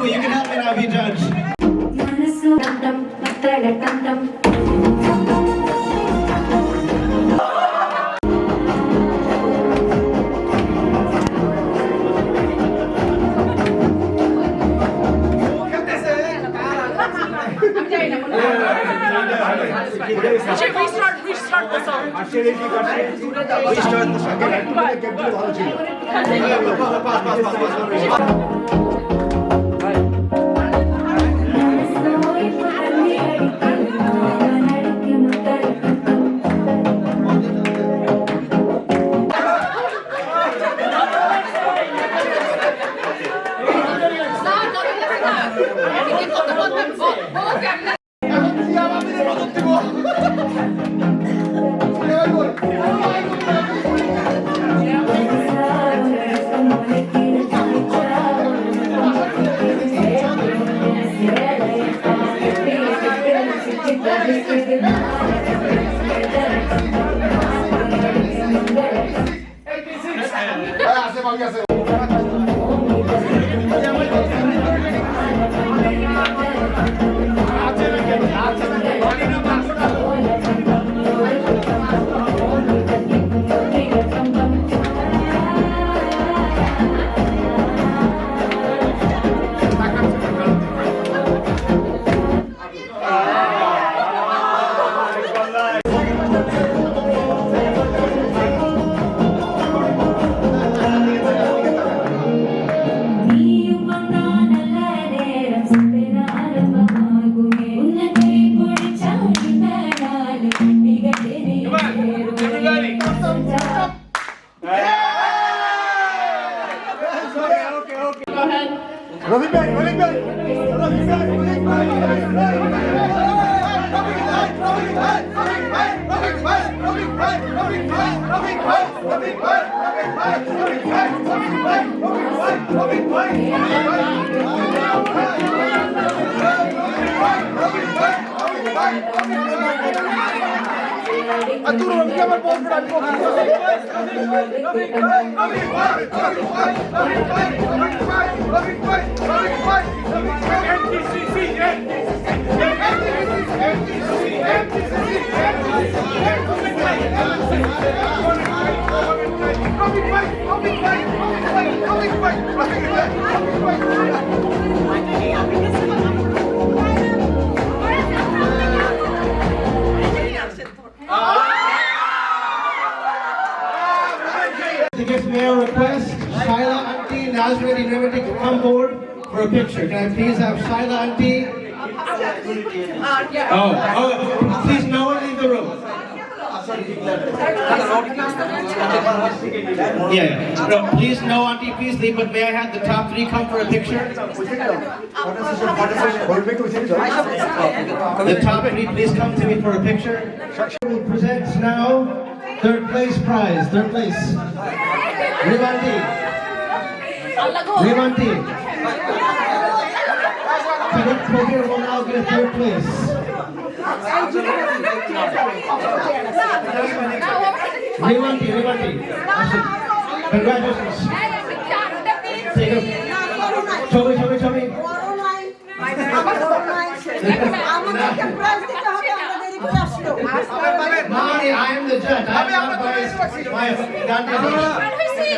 You can help me now, be judge. Restart the song. To come forward for a picture. Can I please have Shyla Auntie? Oh, please no one leave the room. Yeah. No, please no Auntie, please leave, but may I have the top three come for a picture? The top three please come to me for a picture. We'll present now third place prize. Third place. Rivanti. Cadet Koger will now get third place. Rivanti. Congratulations. Take a... Show me. Mani, I am the judge. I am not by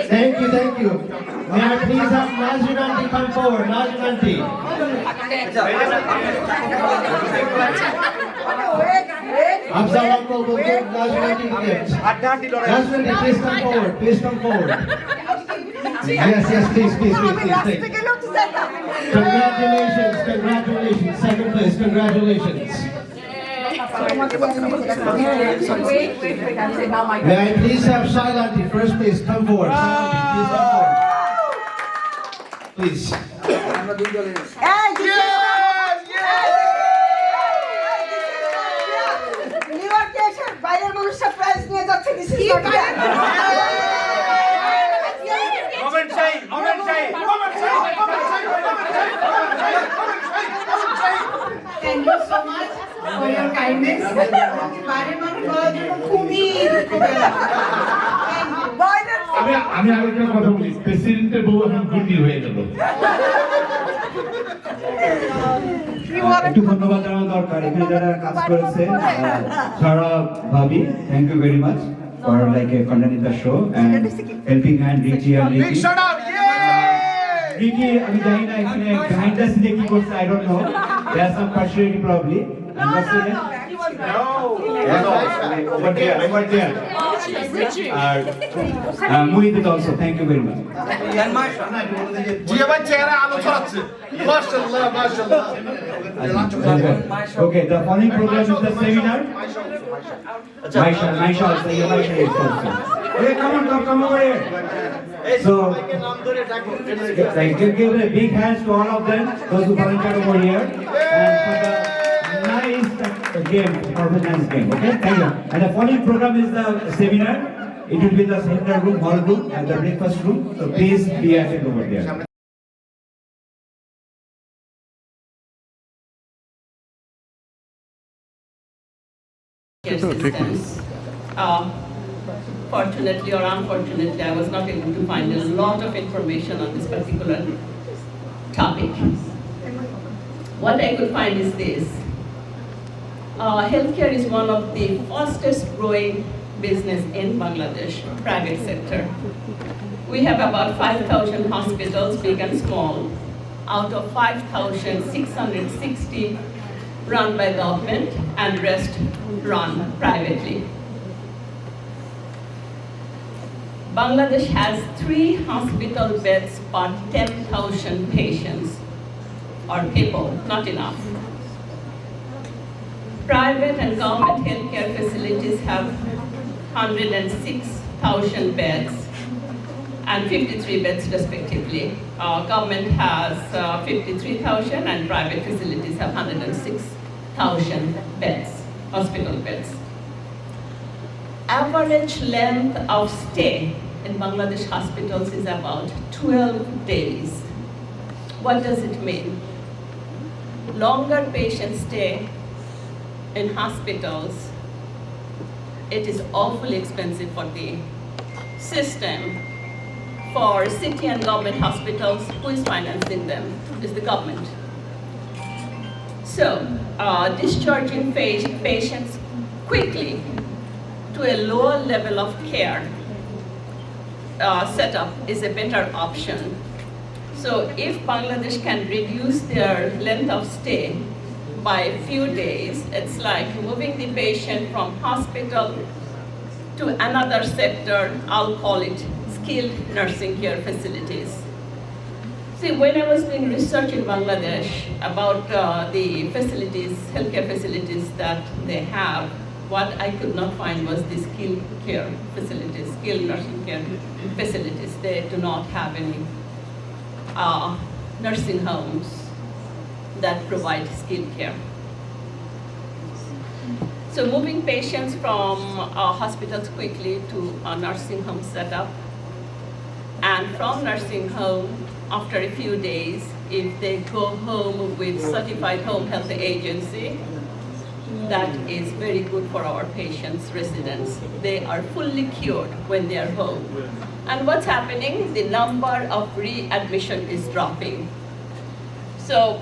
Thank you. May I please have Nazrin Auntie come forward? Nazrin Auntie. Afzal Uncle will give Nazrin Auntie the gift. Nazrin Auntie, please come forward. Yes, please. Congratulations. Second place, congratulations. Wait, I'm saying now my May I please have Shailanti, first place, come forward. Shailanti, please come forward. Please. বাইরের মানুষরা prize নিয়ে যাচ্ছে this is not Thank you so much for your kindness. বাইরের মানুষ বলার জন্য খুবই আমি আরেকটা কথা বলি, প্রেসিডেন্টের বউ এখন গুন্ডি হয়ে গেল। একটু ধন্যবাদ জানানো দরকার এখানে যারা কাজ করেছে সারা ভাবি thank you very much for like a content the show and helping hand রিচি আর রিচি আমি জানি না এখানে বিহাইন্ড দ্য সিনে কি করছে I don't know there some partiality probably and what's your name? Over there. Mohit also, thank you very much. Okay, the following program is the seminar. Maisha also, Maisha is also. Hey, come over here. So, give a big hands to all of them, those who volunteered over here, and for the nice game, performance game. Okay, thank you. And the following program is the seminar. It will be the seminar room, hall room, and the breakfast room. So please be active over there. Fortunately or unfortunately, I was not able to find a lot of information on this particular topic. What I could find is this. Healthcare is one of the fastest growing business in Bangladesh, private sector. We have about 5,000 hospitals, big and small. Out of 5,660 run by government and rest run privately. Bangladesh has 3 hospital beds per 10,000 patients or people, not enough. Private and government healthcare facilities have 106,000 beds and 53 beds respectively. Government has 53,000 and private facilities have 106,000 beds, hospital beds. Average length of stay in Bangladesh hospitals is about 12 days. What does it mean? Longer patient stay in hospitals, it is awfully expensive for the system. For city and government hospitals, who is financing them? Is the government. So, discharging patients quickly to a lower level of care setup is a better option. So if Bangladesh can reduce their length of stay by a few days, it's like moving the patient from hospital to another sector, I'll call it skilled nursing care facilities. See, when I was doing research in Bangladesh about the facilities, healthcare facilities that they have, what I could not find was the skilled care facilities, skilled nursing care facilities. They do not have any nursing homes that provide skilled care. So moving patients from hospitals quickly to a nursing home setup, and from nursing home, after a few days, if they go home with certified home health agency, that is very good for our patients, residents. They are fully cured when they are home. And what's happening? The number of readmission is dropping. So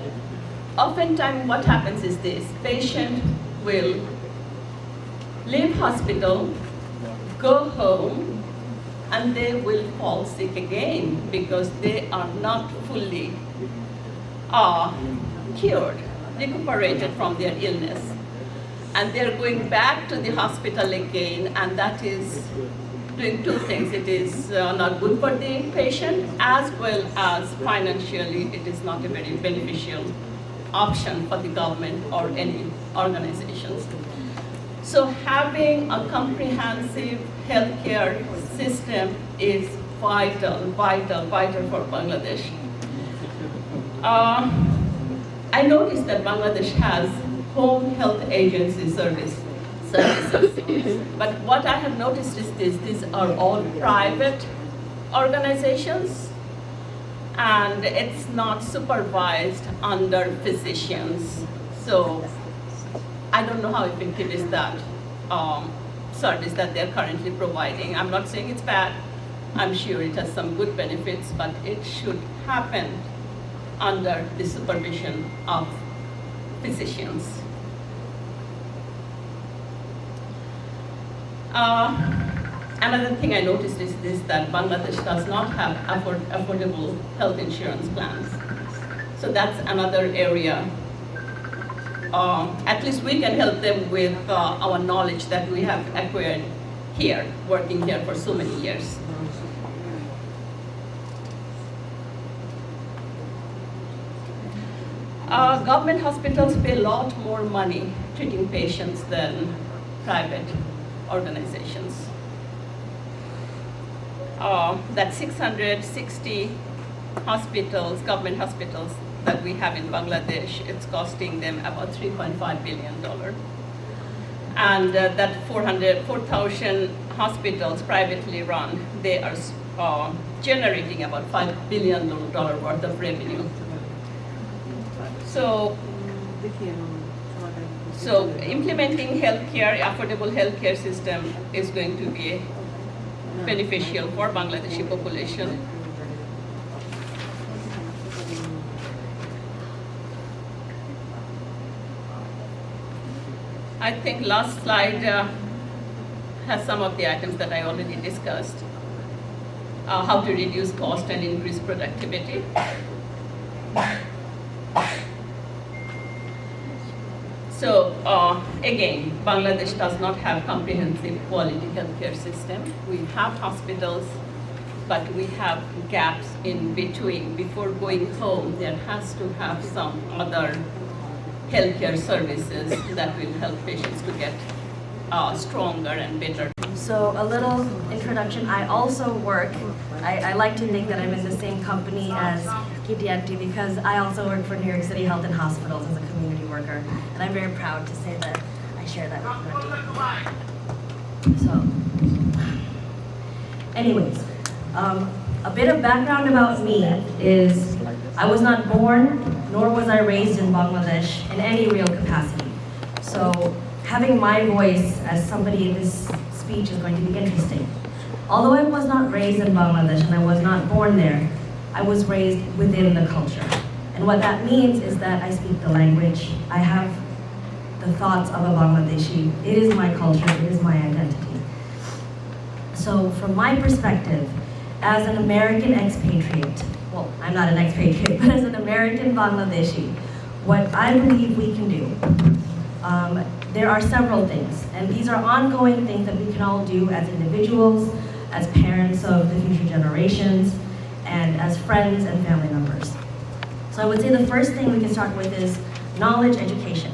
oftentimes what happens is this: patient will leave hospital, go home, and they will fall sick again because they are not fully cured, recuperated from their illness. And they're going back to the hospital again, and that is doing 2 things. It is not good for the patient, as well as financially, it is not a very beneficial option for the government or any organizations. So having a comprehensive healthcare system is vital for Bangladesh. I noticed that Bangladesh has home health agency services. But what I have noticed is these are all private organizations, and it's not supervised under physicians. So I don't know how effective is that service that they're currently providing. I'm not saying it's bad. I'm sure it has some good benefits, but it should happen under the supervision of physicians. Another thing I noticed is this, that Bangladesh does not have affordable health insurance plans. So that's another area. At least we can help them with our knowledge that we have acquired here, working here for so many years. Government hospitals pay a lot more money treating patients than private organizations. That 660 hospitals, government hospitals that we have in Bangladesh, it's costing them about $3.5 billion. And that 4,000 hospitals privately run, they are generating about $5 billion worth of revenue. So implementing healthcare, affordable healthcare system is going to be beneficial for Bangladeshi population. I think last slide has some of the items that I already discussed. How to reduce cost and increase productivity. So again, Bangladesh does not have comprehensive quality healthcare system. We have hospitals, but we have gaps in between. Before going home, there has to have some other healthcare services that will help patients to get stronger and better. So a little introduction, I also work, I like to think that I'm in the same company as Cccnareunion2024 because I also work for New York City Health and Hospitals as a community worker, and I'm very proud to say that I share that with So, anyways, a bit of background about me is I was not born, nor was I raised in Bangladesh in any real capacity. So having my voice as somebody in this speech is going to be interesting. Although I was not raised in Bangladesh and I was not born there, I was raised within the culture. And what that means is that I speak the language, I have the thoughts of a Bangladeshi. It is my culture, it is my identity. So from my perspective, as an American expatriate, well, I'm not an expatriate, but as an American Bangladeshi, what I believe we can do, there are several things, and these are ongoing things that we can all do as individuals, as parents of the future generations, and as friends and family members. So I would say the first thing we can start with is knowledge education.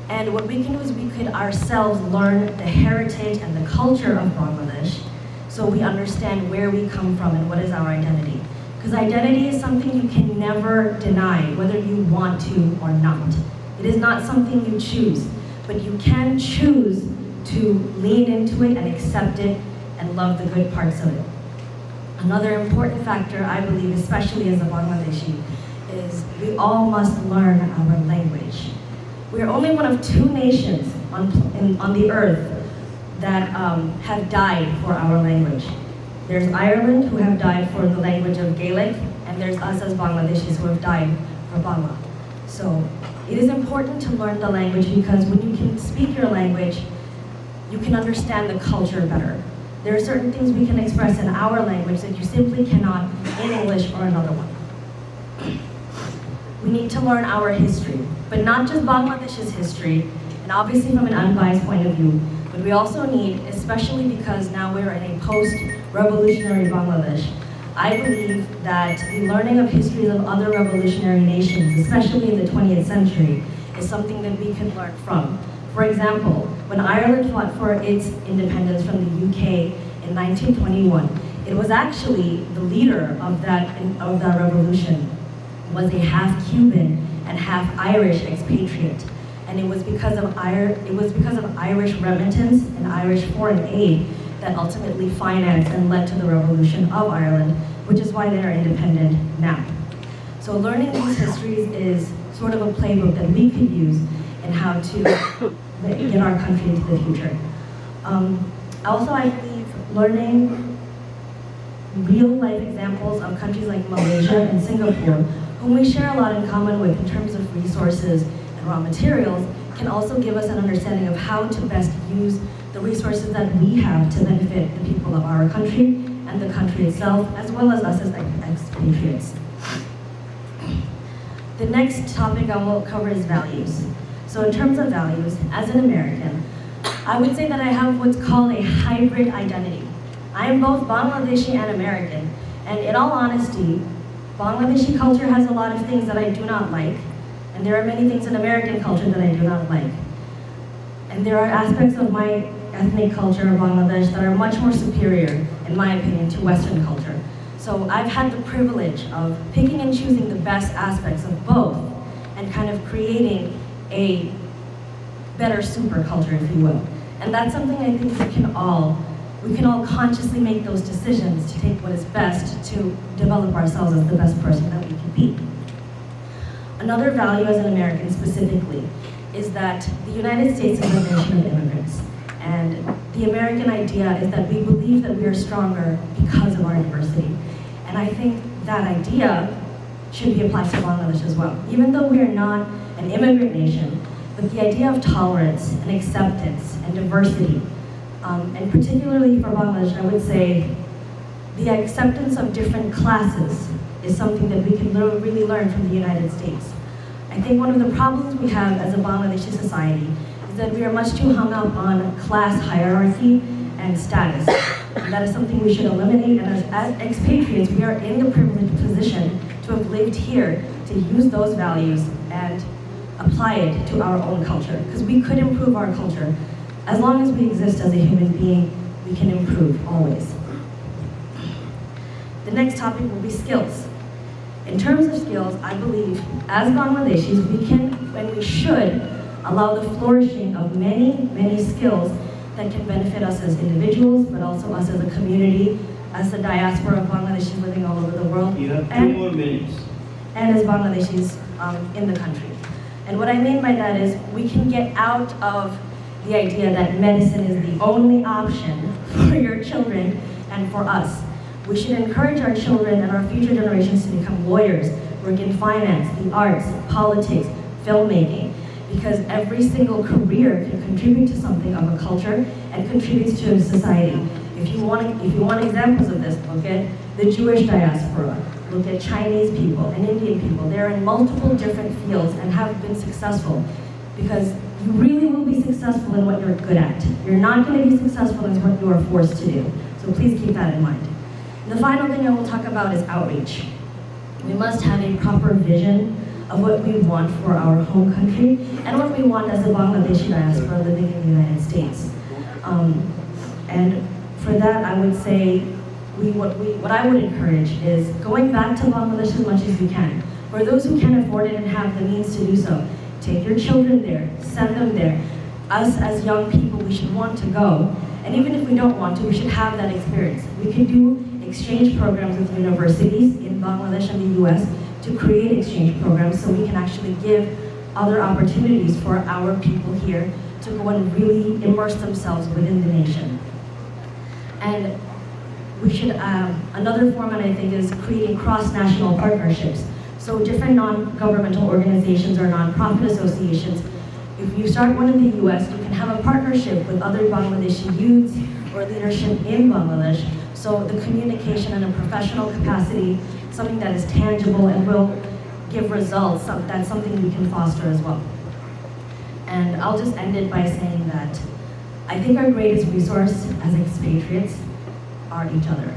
And what we can do is we could ourselves learn the heritage and the culture of Bangladesh so we understand where we come from and what is our identity. Because identity is something you can never deny, whether you want to or not. It is not something you choose, but you can choose to lean into it and accept it and love the good parts of it. Another important factor, I believe, especially as a Bangladeshi, is we all must learn our language. We are only one of 2 nations on the earth that have died for our language. There's Ireland, who have died for the language of Gaelic, and there's us as Bangladeshis who have died for Bangla. So it is important to learn the language because when you can speak your language, you can understand the culture better. There are certain things we can express in our language that you simply cannot in English or another one. We need to learn our history, but not just Bangladesh's history, and obviously from an unbiased point of view, but we also need, especially because now we're in a post-revolutionary Bangladesh, I believe that the learning of histories of other revolutionary nations, especially in the 20th century, is something that we can learn from. For example, when Ireland fought for its independence from the UK in 1921, it was actually the leader of that revolution was a half Cuban and half Irish expatriate. And it was because of Irish remittance and Irish foreign aid that ultimately financed and led to the revolution of Ireland, which is why they are independent now. So learning these histories is sort of a playbook that we could use in how to get our country into the future. Also, I believe learning real-life examples of countries like Malaysia and Singapore, whom we share a lot in common with in terms of resources and raw materials, can also give us an understanding of how to best use the resources that we have to benefit the people of our country and the country itself, as well as us as expatriates. The next topic I will cover is values. So in terms of values, as an American, I would say that I have what's called a hybrid identity. I am both Bangladeshi and American, and in all honesty, Bangladeshi culture has a lot of things that I do not like, and there are many things in American culture that I do not like. And there are aspects of my ethnic culture of Bangladesh that are much more superior, in my opinion, to Western culture. So I've had the privilege of picking and choosing the best aspects of both and kind of creating a better super culture, if you will. And that's something I think we can all consciously make those decisions to take what is best to develop ourselves as the best person that we can be. Another value as an American specifically is that the United States is a nation of immigrants. And the American idea is that we believe that we are stronger because of our diversity. And I think that idea should be applied to Bangladesh as well. Even though we are not an immigrant nation, but the idea of tolerance and acceptance and diversity, and particularly for Bangladesh, I would say the acceptance of different classes is something that we can really learn from the United States. I think one of the problems we have as a Bangladeshi society is that we are much too hung up on class hierarchy and status. And that is something we should eliminate, and as expatriates, we are in the privileged position to have lived here, to use those values and apply it to our own culture. Because we could improve our culture. As long as we exist as a human being, we can improve, always. The next topic will be skills. In terms of skills, I believe, as Bangladeshis, we can, and we should, allow the flourishing of many skills that can benefit us as individuals, but also us as a community, as the diaspora of Bangladeshis living all over the world. You have 2 more minutes. And as Bangladeshis in the country. And what I mean by that is we can get out of the idea that medicine is the only option for your children and for us. We should encourage our children and our future generations to become lawyers, work in finance, the arts, politics, filmmaking, because every single career can contribute to something of a culture and contributes to a society. If you want examples of this, look at the Jewish diaspora, look at Chinese people and Indian people. They're in multiple different fields and have been successful because you really will be successful in what you're good at. You're not going to be successful in what you are forced to do. So please keep that in mind. And the final thing I will talk about is outreach. We must have a proper vision of what we want for our home country and what we want as a Bangladeshi diaspora living in the United States. And for that, I would say what I would encourage is going back to Bangladesh as much as you can. For those who can afford it and have the means to do so, take your children there, send them there. Us as young people, we should want to go. And even if we don't want to, we should have that experience. We can do exchange programs with universities in Bangladesh and the US to create exchange programs so we can actually give other opportunities for our people here to go and really immerse themselves within the nation. And we should, another format I think is creating cross-national partnerships. So different non-governmental organizations or non-profit associations, if you start one in the US, you can have a partnership with other Bangladeshi youths or leadership in Bangladesh. So the communication in a professional capacity, something that is tangible and will give results, that's something we can foster as well. And I'll just end it by saying that I think our greatest resource as expatriates are each other.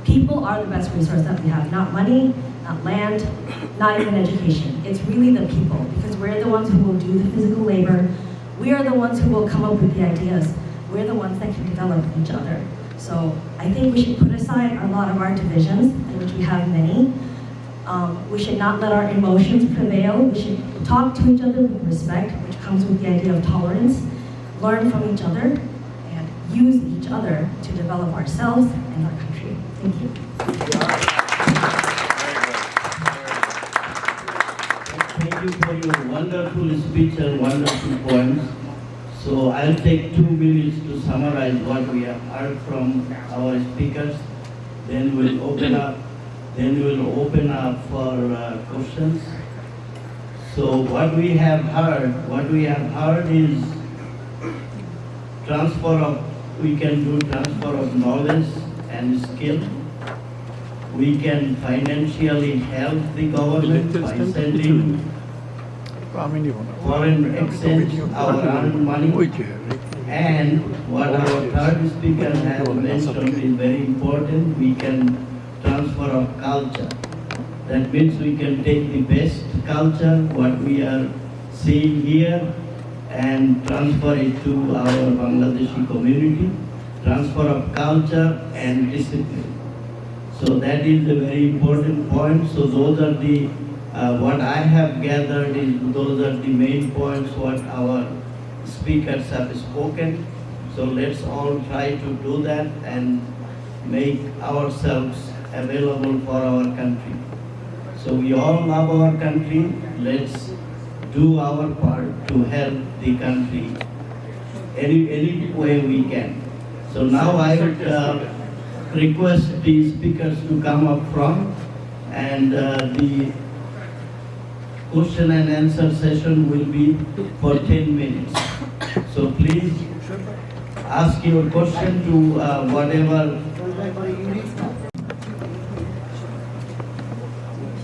People are the best resource that we have, not money, not land, not even education. It's really the people, because we're the ones who will do the physical labor, we are the ones who will come up with the ideas. We're the ones that can develop each other. So I think we should put aside a lot of our divisions, which we have many. We should not let our emotions prevail. We should talk to each other with respect, which comes with the idea of tolerance, learn from each other, and use each other to develop ourselves and our country. Thank you. Thank you for your wonderful speech and wonderful points. So I'll take 2 minutes to summarize what we have heard from our speakers. Then we'll open up for questions. So what we have heard is we can do transfer of knowledge and skill. We can financially help the government by sending foreign exchange our own money. And what our third speaker has mentioned is very important. We can transfer of culture. That means we can take the best culture, what we are seeing here, and transfer it to our Bangladeshi community. Transfer of culture and discipline. So that is a very important point. So those are the, what I have gathered is those are the main points what our speakers have spoken. So let's all try to do that and make ourselves available for our country. So we all love our country. Let's do our part to help the country any way we can. So now I would request the speakers to come up front, and the question and answer session will be for 10 minutes. So please ask your question to whatever.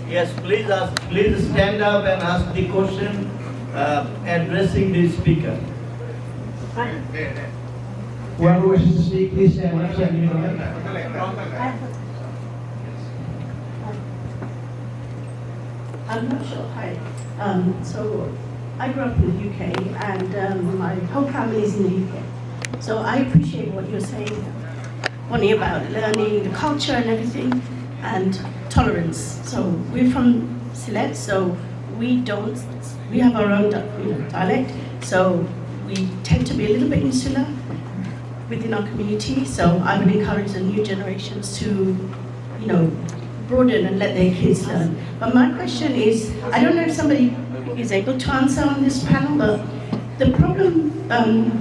Yes, please stand up and ask the question addressing the speaker. Whoever wishes to speak, please stand up so I can hear them. I'm not sure. Hi. So I grew up in the UK, and my whole family is in the UK. So I appreciate what you're saying, Bonnie, about learning the culture and everything, and tolerance. So we're from Sylhet, so we have our own dialect. So we tend to be a little bit insular within our community. So I would encourage the new generations to, broaden and let their kids learn. But my question is, I don't know if somebody is able to answer on this panel, but the problem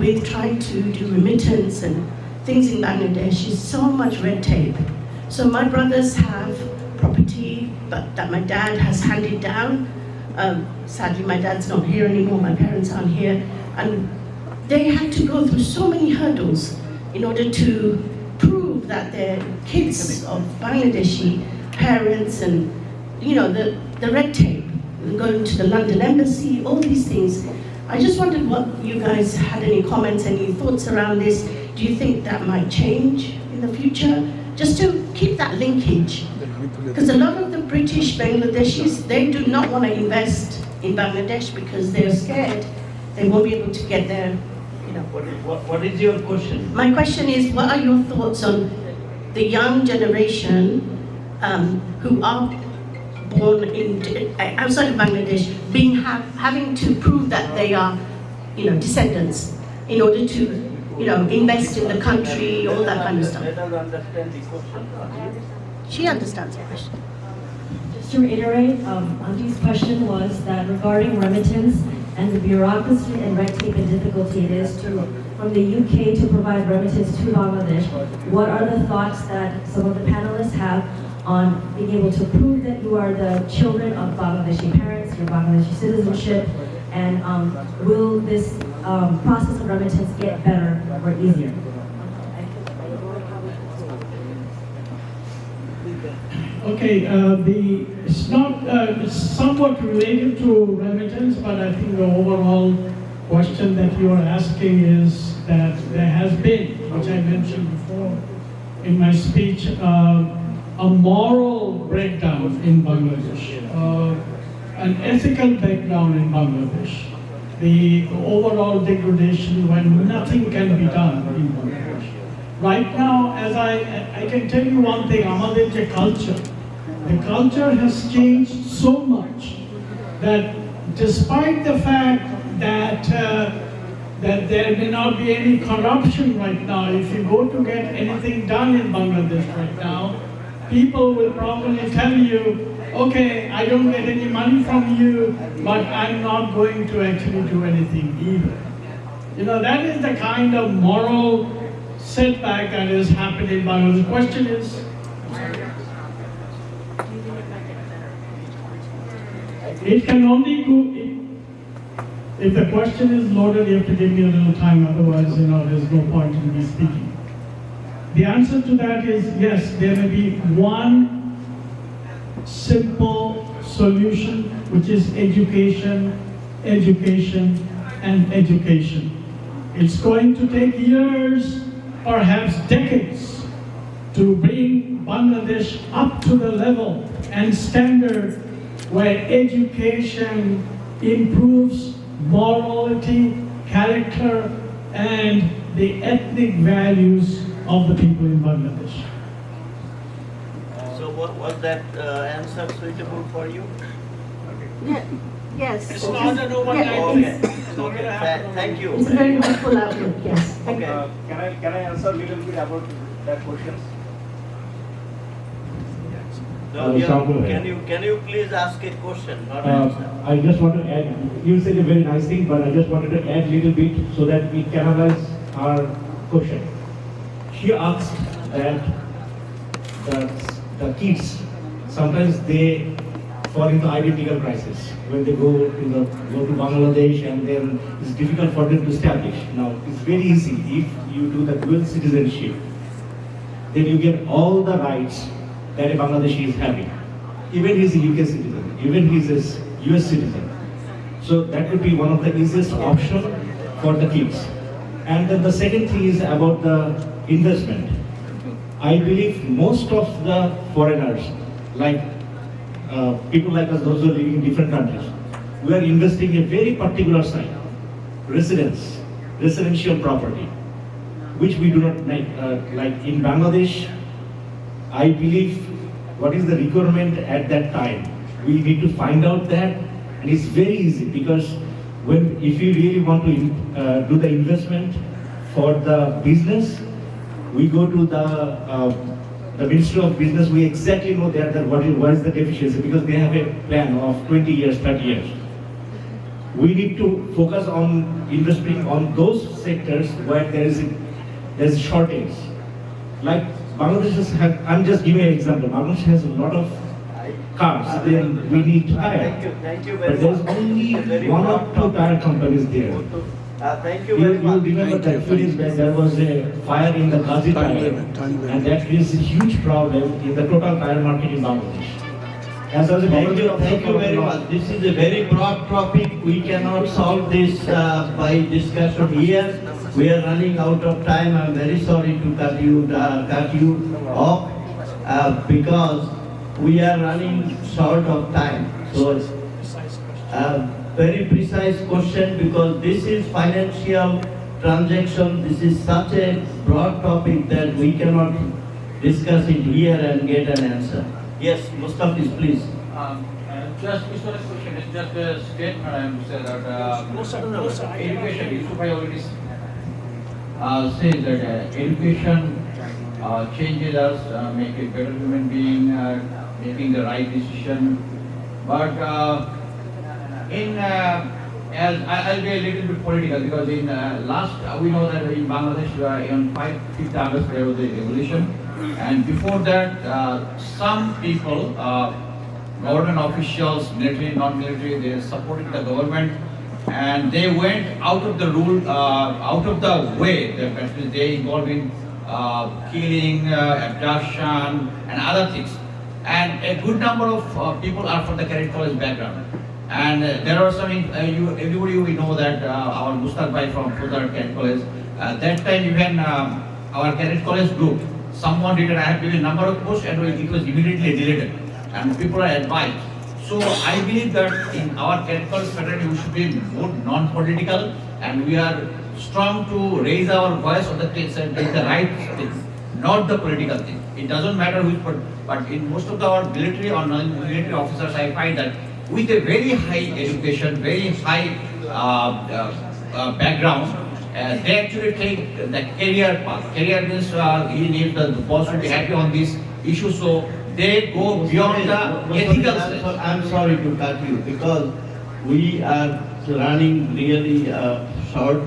with trying to do remittance and things in Bangladesh is so much red tape. So my brothers have property that my dad has handed down. Sadly, my dad's not here anymore, my parents aren't here. And they had to go through so many hurdles in order to prove that they're kids of Bangladeshi parents, and the red tape, going to the London embassy, all these things. I just wondered what you guys had any comments, any thoughts around this. Do you think that might change in the future? Just to keep that linkage. Because a lot of the British Bangladeshis, they do not want to invest in Bangladesh because they're scared they won't be able to get there. What is your question? My question is, what are your thoughts on the young generation who are born outside of Bangladesh, having to prove that they are, descendants in order to, invest in the country, all that kind of stuff. Let us understand the question. She understands the question. Just to reiterate, Auntie's question was that regarding remittance and the bureaucracy and red tape and difficulty it is from the UK to provide remittance to Bangladesh, what are the thoughts that some of the panelists have on being able to prove that you are the children of Bangladeshi parents, your Bangladeshi citizenship, and will this process of remittance get better or easier? Okay, it's somewhat related to remittance, but I think the overall question that you are asking is that there has been, which I mentioned before in my speech, a moral breakdown in Bangladesh, an ethical breakdown in Bangladesh. the overall degradation when nothing can be done in Bangladesh. Right now, as I can tell you one thing, আমাদের যে culture, the culture has changed so much that despite the fact that that there may not be any corruption right now, if you go to get anything done in Bangladesh right now, people will probably tell you, okay, I don't get any money from you, but I'm not going to actually do anything either. You know, that is the kind of moral setback that is happening in Bangladesh. The question is, it can only go, if the question is loaded, you have to give me a little time, otherwise, you know, there's no point in me speaking. The answer to that is yes, there may be one simple solution, which is education, education, and education. It's going to take years, perhaps decades, to bring Bangladesh up to the level and standard where education improves morality, character, and the ethnic values of the people in Bangladesh. So was that answer suitable for you? Yeah, yes. It's not an overnight Yeah, thing. it's- Okay, thank you. It's a very helpful outlook, yes. Thank you. Okay. Can I answer a little bit about that question? No, Shankar, can you please ask a question, not answer? I just want to add, you said a very nice thing, but I just wanted to add a little bit so that we canalize our question. She asked that the kids, sometimes they fall into identical crisis when they go to Bangladesh, and then it's difficult for them to establish. Now, it's very easy if you do the dual citizenship, then you get all the rights that a Bangladeshi is having. Even he's a UK citizen, even he's a US citizen. So that would be one of the easiest option for the kids. And then the second thing is about the investment. I believe most of the foreigners, like people like us, those who are living in different countries, we are investing in a very particular site, residential property, which we do not make. Like in Bangladesh, I believe what is the requirement at that time. We need to find out that, and it's very easy because if you really want to do the investment for the business, we go to the Ministry of Business. We exactly know that what is the deficiency, because they have a plan of 20 years, 30 years. We need to focus on investing on those sectors where there is a shortage. Like Bangladesh I'm just giving an example. Bangladesh has a lot of cars, then we need to hire. Thank you very But there's much. only Very one or two tire companies there. Thank you You very much. remember that few days back there was a fire in the Ghazi tire, and that is a huge problem in the total tire market in Bangladesh. As I was a Thank you very much. This is a very broad topic. We cannot solve this by discussion here. We are running out of time. I'm very sorry to cut you off because we are running short of time. So, very precise question, because this is financial transaction. This is such a broad topic that we cannot discuss it here and get an answer. Yes, Mustafis, please. Just it's not a question, it's just a statement. I am saying that education, Yusuf I already says that education changes us, make a better human being, making the right decision. But as I'll be a little bit political, because in last we know that in Bangladesh on 5th August there was a revolution, and before that some people, government officials, military, non-military, they supported the government, and they went out of the rule, out of the way. They involved in killing, abduction, and other things. And a good number of people are from the Cadet College background. And there are some, everybody we know that our Mustaq Bhai from Fuzar Cadet College, that time even our Cadet College group, someone did, I had given a number of posts and it was immediately deleted. And people are advised. So I believe that in our Catholic fraternity we should be more non-political, and we are strong to raise our voice on the case and take the right thing, not the political thing. It doesn't matter which, but in most of our military or non-military officers, I find that with a very high education, very high background, they actually take the career path. Career means he needs the boss will be happy on this issue, so they go beyond the ethical stage. I'm sorry to cut you because we are running really short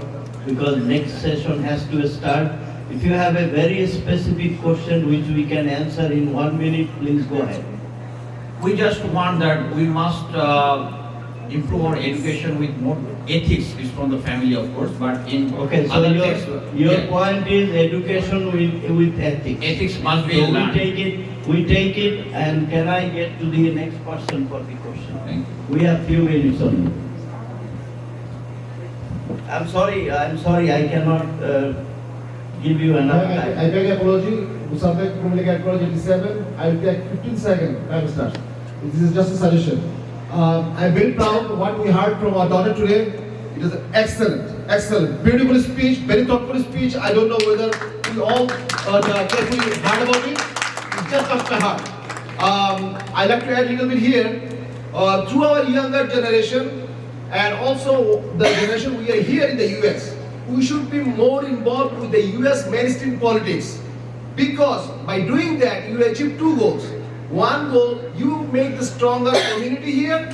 because next session has to start. If you have a very specific question which we can answer in 1 minute, please go ahead. We just want that we must improve our education with more ethics. It's from the family, of course, but in Okay, so other your, things, your point is education with ethics. ethics must be So learned. we take it, and can I get to the next person for the question? Thank you. We have few minutes only. I'm sorry, I cannot give you enough time. I beg apology. Subject Public Apology 87. I will take 15 seconds time start. This is just a suggestion. I'm very proud of what we heard from our daughter today. It is excellent, beautiful speech, very thoughtful speech. I don't know whether we all carefully heard about it. It just touched my heart. I like to add a little bit here. Through our younger generation and also the generation we are here in the US, we should be more involved with the US mainstream politics. Because by doing that, you achieve two goals. One goal, you make the stronger community here,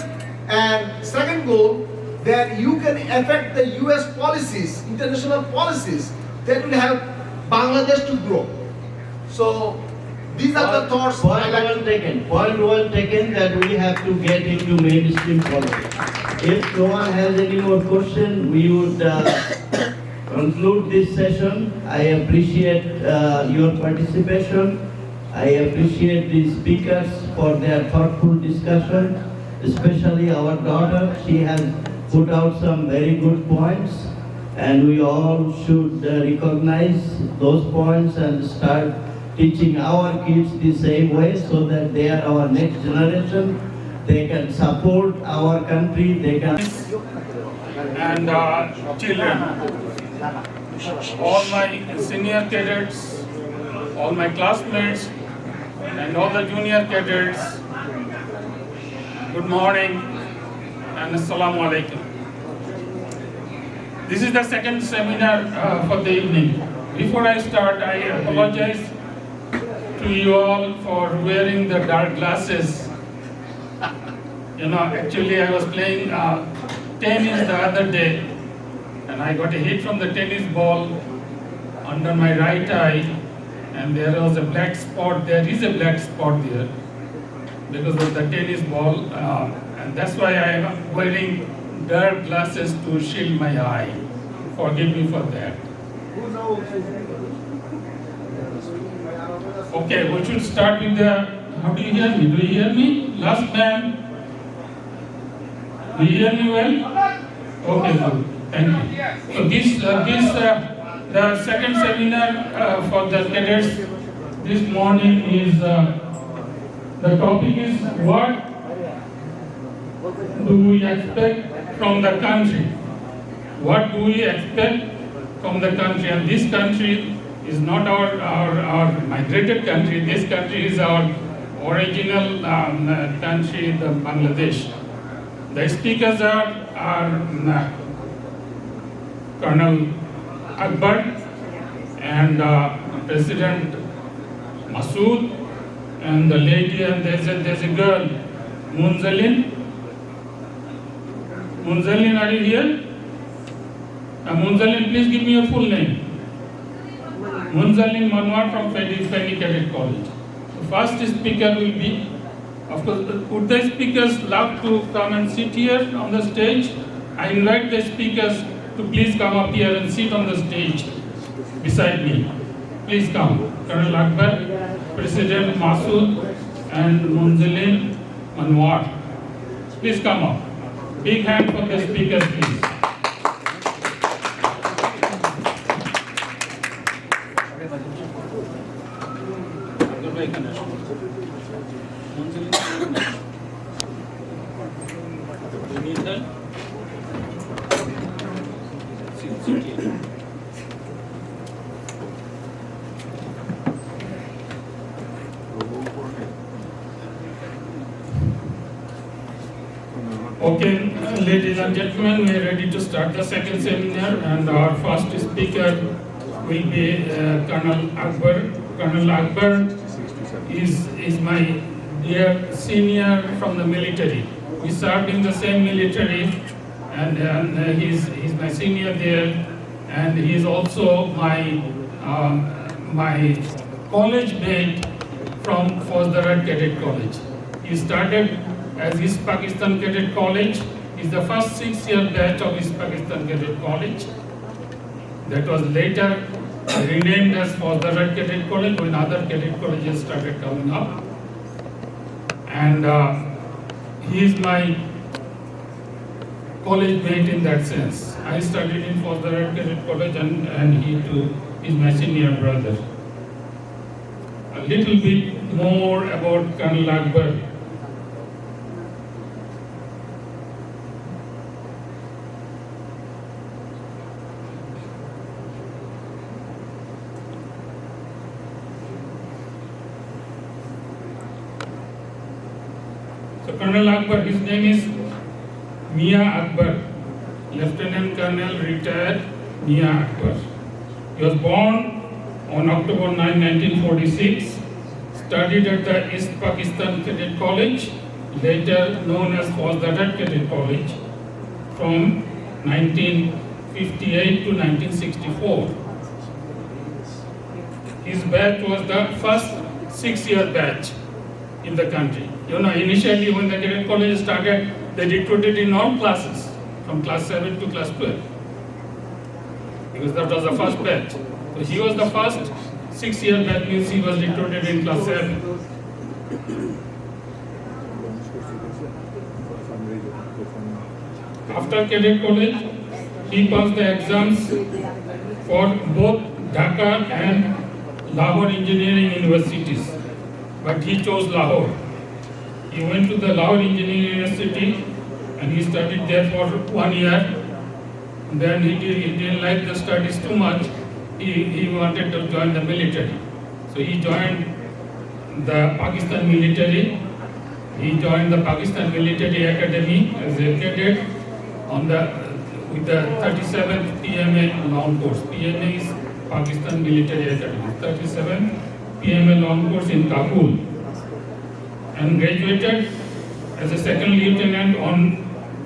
and second goal, that you can affect the US policies, international policies that will help Bangladesh to grow. So these are the thoughts. Point well taken that we have to get into mainstream politics. If no one has any more question, we would conclude this session. I appreciate your participation. I appreciate the speakers for their thoughtful discussion, especially our daughter. She has put out some very good points, and we all should recognize those points and start teaching our kids the same way so that they are our next generation. They can support our country, they can... And children, all my senior cadets, all my classmates, and all the junior cadets, good morning and Assalamu alaikum. This is the second seminar for the evening. Before I start, I apologize to you all for wearing the dark glasses. You know, actually I was playing tennis the other day, and I got a hit from the tennis ball under my right eye, and there was a black spot. There is a black spot there because of the tennis ball, and that's why I am wearing dark glasses to shield my eye. Forgive me for that. Okay, we should start with the, how do you hear me? Do you hear me? Last man. Do you hear me well? Okay, good. Thank you. So the second seminar for the cadets this morning is, the topic is what do we expect from the country? What do we expect from the country? And this country is not our migrated country. This country is our original country, the Bangladesh. The speakers are Colonel Akbar and President Masood, and the lady, and there's a girl, Munzalin. Munzalin, are you here? Munzalin, please give me your full name. Munzalin Manwar from Feni Cadet College. The first speaker will be, of course, would the speakers love to come and sit here on the stage? I invite the speakers to please come up here and sit on the stage beside me. Please come. Colonel Akbar, President Masood, and Munzalin Manwar. Please come up. Big hand for the speakers, please. Pakistan. Okay, ladies and gentlemen, we are ready to start the second seminar, and our first speaker will be Colonel Akbar. Colonel Akbar is my dear senior from the military. We served in the same military, and he's my senior there, and he is also my my college mate from Fauzdar Cadet College. He started as East Pakistan Cadet College. Is the first 6-year batch of East Pakistan Cadet College. That was later renamed as Fauzdar Cadet College when other cadet colleges started coming up. And he is my college mate in that sense. I studied in Fauzdar Cadet College, and he too is my senior brother. A little bit more about Colonel Akbar. So Colonel Akbar, his name is Mia Akbar, Lieutenant Colonel retired Mia Akbar. He was born on October 9, 1946, studied at the East Pakistan Cadet College, later known as Fauzdar Cadet College, from 1958 to 1964. His batch was the first 6-year batch in the country. You know, initially when the cadet college started, they recruited in all classes, from class 7 to class 12, because that was the first batch. So he was the first 6-year batch, means he was recruited in class 7. After cadet college, he passed the exams for both Dhaka and Lahore engineering universities, but he chose Lahore. He went to the Lahore Engineering University and he studied there for 1 year. Then he didn't like the studies too much. He wanted to join the military. So he joined the Pakistan military. He joined the Pakistan Military Academy as a cadet with the 37th PMA long course. PMA is Pakistan Military Academy. 37th PMA long course in Kabul. And graduated as a second lieutenant on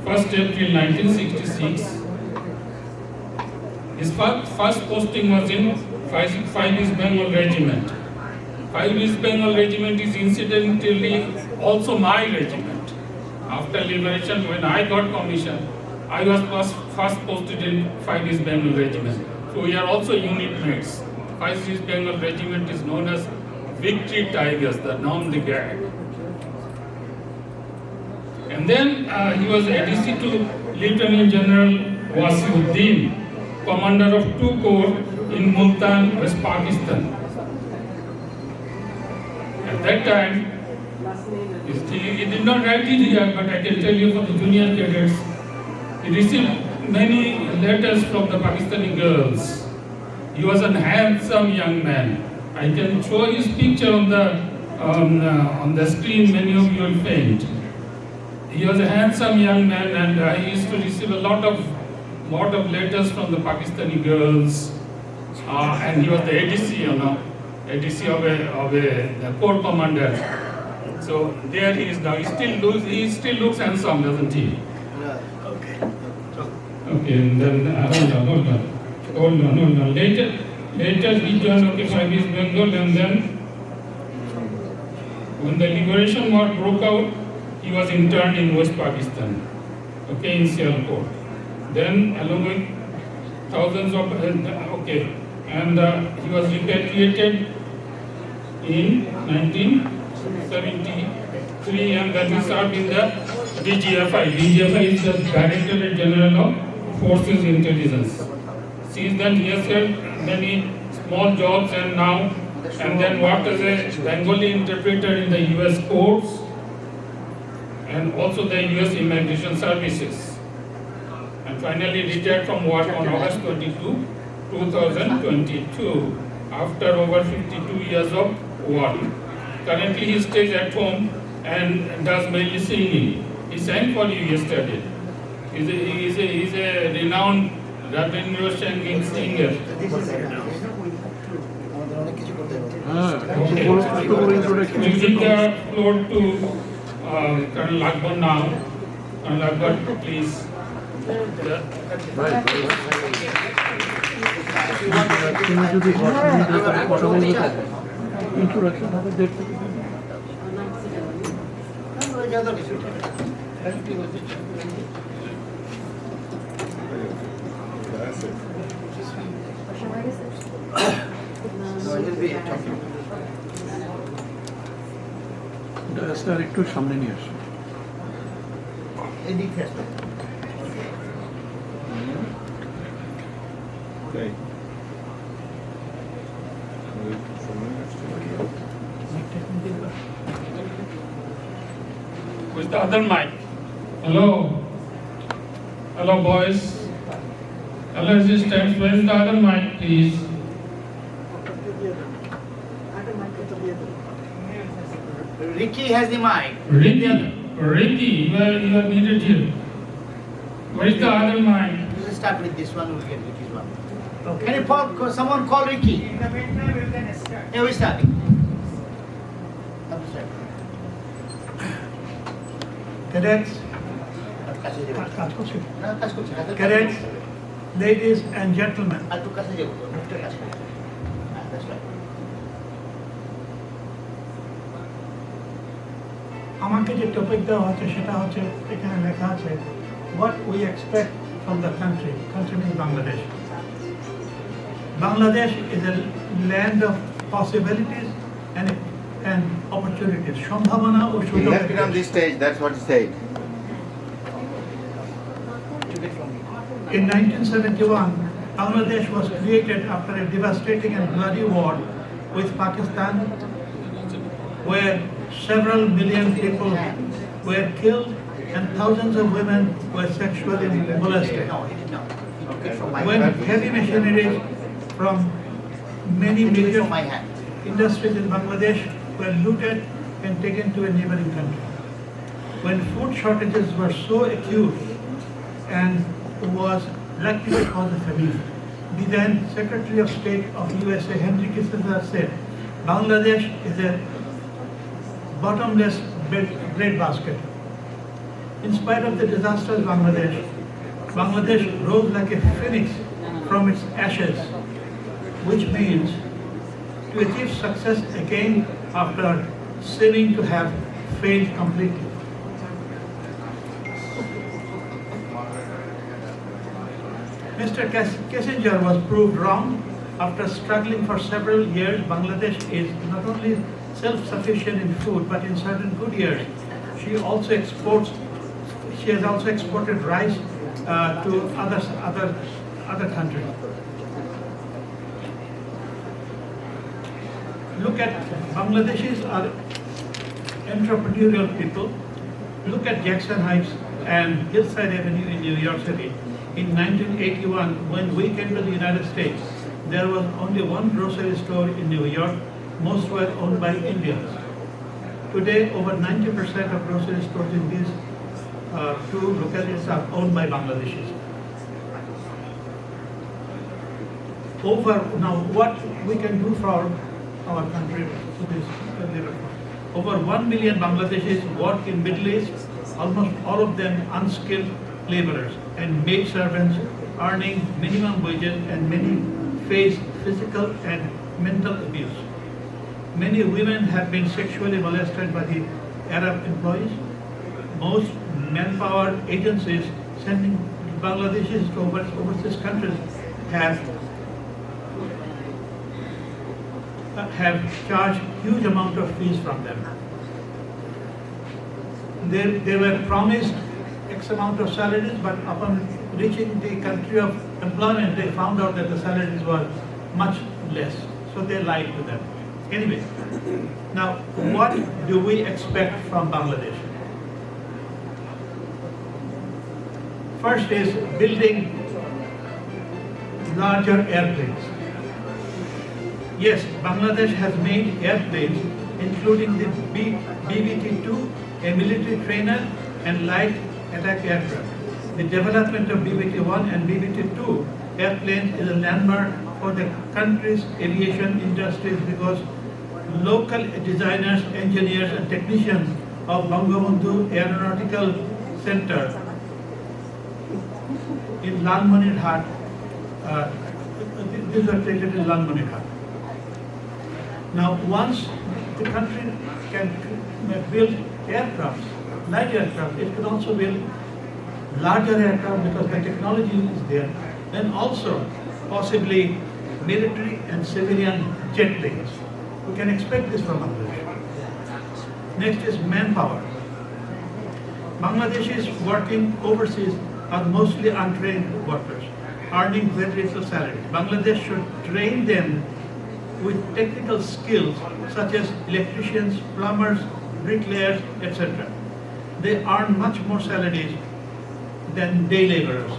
1st April 1966. His first posting was in 5 East Bengal Regiment. 5 East Bengal Regiment is incidentally also my regiment. After liberation, when I got commission, I was first posted in 5 East Bengal Regiment. So we are also unit mates. 5 East Bengal Regiment is known as Victory Tigers, the nom de guerre. And then he was ADC to Lieutenant General Wasiuddin, commander of 2 corps in Multan, West Pakistan. At that time, he did not write it here, but I can tell you for the junior cadets, he received many letters from the Pakistani girls. He was a handsome young man. I can show his picture on the screen, many of you will faint. He was a handsome young man, and he used to receive a lot of letters from the Pakistani girls. And he was the ADC, you know, ADC of a corps commander. So there he is now. He still looks handsome, doesn't he? Okay, and then hold on. Later he joined 5 East Bengal, and then when the liberation war broke out, he was interned in West Pakistan, in Sialkot. Then, along with thousands of, he was repatriated in 1973, and then he served in the DGFI. DGFI is the Directorate General of Forces Intelligence. Since then, he has held many small jobs, and then worked as a Bengali interpreter in the US courts. and also the US Immigration Services. And finally retired from work on August 22, 2022, after over 52 years of work. Currently he stays at home and does mainly singing. He sang for you yesterday. He's a renowned Rabindra singing singer. We'll give the floor to Colonel Akbar now. Colonel Akbar, please. একটু সামনে নিয়ে আসুন। With the other mic. Hello. Hello, boys. Hello, assistants. Where is the other mic, please? Ricky has the mic. Ricky, you are needed here. Where is the other mic? We'll start with this one. We'll get Ricky's one. Can you call, someone call Ricky? Yeah, we're starting. Cadets, cadets, ladies and gentlemen. আমাকে যে topic দেওয়া হচ্ছে সেটা হচ্ছে এখানে লেখা আছে what we expect from the country means Bangladesh. Bangladesh is a land of possibilities and opportunities. সম্ভাবনা ও সুযোগ। You left it on this stage, that's what he said. In 1971, Bangladesh was created after a devastating and bloody war with Pakistan, where several million people were killed and thousands of women were sexually molested. When heavy machineries from many major industries in Bangladesh were looted and taken to a neighboring country. When food shortages were so acute and was likely to cause a famine, the then Secretary of State of USA, Henry Kissinger, said, Bangladesh is a bottomless breadbasket. In spite of the disaster of Bangladesh rose like a phoenix from its ashes, which means to achieve success again after seeming to have failed completely. Mr. Kissinger was proved wrong. After struggling for several years, Bangladesh is not only self-sufficient in food, but in certain good years, she has also exported rice to other countries. Look at Bangladeshis are entrepreneurial people. Look at Jackson Heights and Hillside Avenue in New York City. In 1981, when we came to the United States, there was only one grocery store in New York. Most were owned by Indians. Today, over 90% of grocery stores in these two localities are owned by Bangladeshis. Now, what we can do for our country to this over 1 million Bangladeshis work in Middle East, almost all of them unskilled laborers and maid servants earning minimum wages, and many face physical and mental abuse. Many women have been sexually molested by the Arab employees. Most manpower agencies sending Bangladeshis to overseas countries have charged huge amount of fees from them. They were promised X amount of salaries, but upon reaching the country of employment, they found out that the salaries were much less. So they lied to them. Anyway, now what do we expect from Bangladesh? First is building larger airplanes. Yes, Bangladesh has made airplanes, including the BBT-2, a military trainer and light attack aircraft. The development of BBT-1 and BBT-2 airplanes is a landmark for the country's aviation industries because local designers, engineers and technicians of Bangabandhu Aeronautical Center in Lalmonirhat, these were created in Lalmonirhat. Now, once the country can build aircraft, light aircraft, it can also build larger aircraft because the technology is there, and also possibly military and civilian jet planes. We can expect this from Bangladesh. Next is manpower. Bangladeshis working overseas are mostly untrained workers, earning very little salary. Bangladesh should train them with technical skills such as electricians, plumbers, bricklayers, etc. They earn much more salaries than day laborers.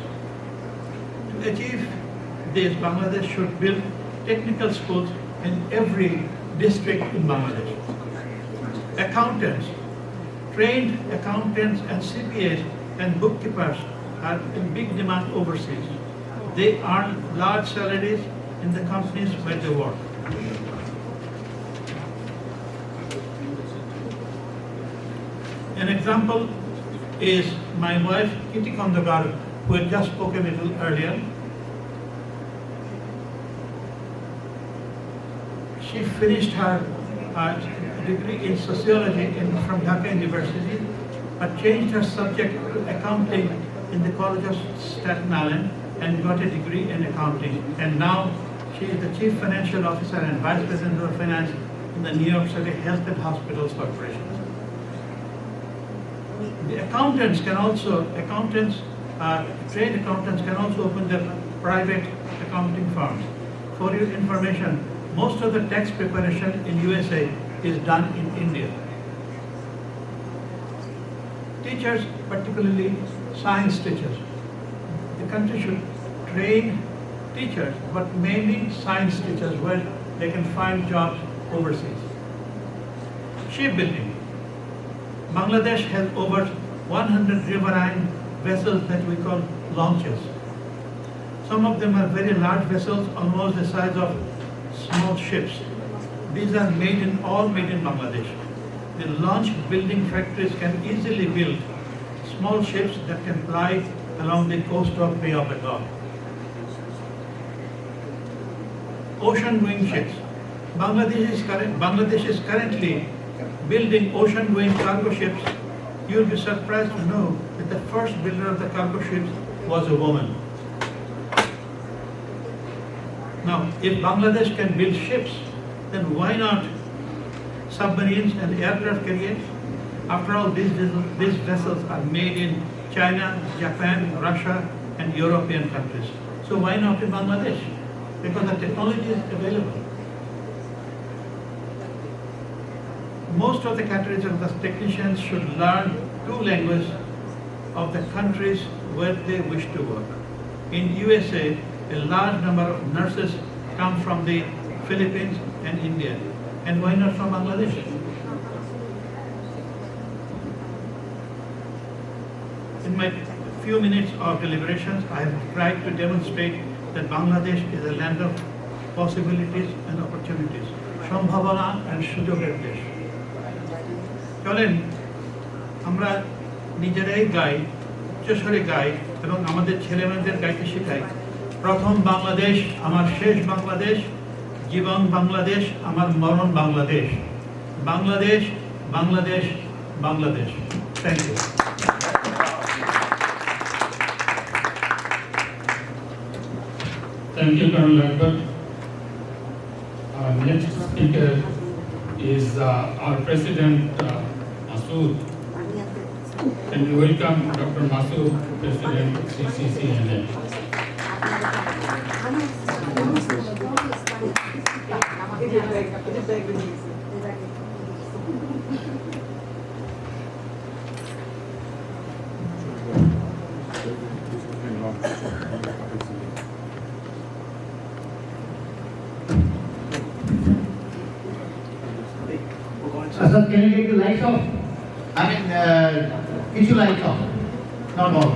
To achieve this, Bangladesh should build technical schools in every district in Bangladesh. Accountants, trained accountants and CPAs and bookkeepers are in big demand overseas. They earn large salaries in the companies where they work. An example is my wife, Kitty Kondagar, who had just spoken a little earlier. She finished her degree in sociology from Dhaka University, but changed her subject to accounting in the College of Staten Island and got a degree in accounting. And now she is the Chief Financial Officer and Vice President of Finance in the New York City Health and Hospitals Corporation. The accountants can also, trained accountants can also open their private accounting firms. For your information, most of the tax preparation in USA is done in India. Teachers, particularly science teachers. The country should train teachers, but mainly science teachers where they can find jobs overseas. Shipbuilding. Bangladesh has over 100 riverine vessels that we call launches. Some of them are very large vessels, almost the size of small ships. These are all made in Bangladesh. The launch building factories can easily build small ships that can ply along the coast of Bay of Bengal. Ocean wing ships. Bangladesh is currently building ocean wing cargo ships. You'll be surprised to know that the first builder of the cargo ships was a woman. Now, if Bangladesh can build ships, then why not submarines and aircraft carriers? After all, these vessels are made in China, Japan, Russia, and European countries. So why not in Bangladesh? Because the technology is available. Most of the categories of the technicians should learn 2 languages of the countries where they wish to work. In USA, a large number of nurses come from the Philippines and India. And why not from Bangladesh? In my few minutes of deliberations, I have tried to demonstrate that Bangladesh is a land of possibilities and opportunities, সম্ভাবনা and সুযোগের দেশ। চলেন আমরা নিজেরাই গাই, উচ্চস্বরে গাই এবং আমাদের ছেলেমেয়েদের গাইতে শেখাই। প্রথম বাংলাদেশ আমার শেষ বাংলাদেশ, জীবন বাংলাদেশ আমার মরণ Bangladesh, Bangladesh Bangladesh Bangladesh. Thank you. Thank you, Colonel Akbar. Our next speaker is our President, Masood. And we welcome Dr. Masood, President CCCNA. Asad, can you take the lights off? I mean, get your lights off. Not all.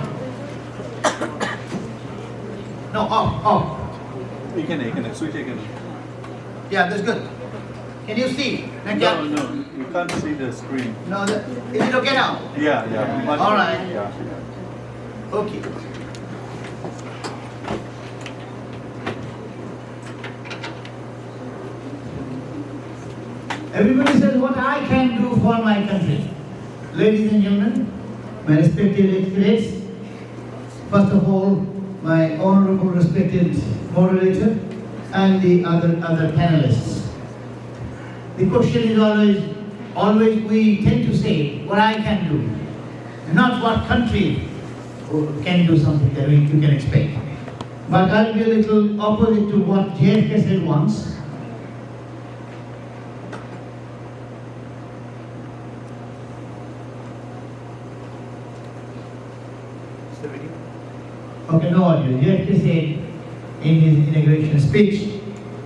No, off. You can switch again. Yeah, that's good. Can you see? No, you can't see the screen. No, is it okay now? Yeah. Much All better. right. Yeah. Okay. Everybody says what I can do for my country. Ladies and gentlemen, my respected guests, first of all, my honorable respected moderator and the other panelists. The question is always we tend to say what I can do, not what country can do something that you can expect. But I'll be a little opposite to what JFK said once. Okay, no audio. JFK said in his inauguration speech,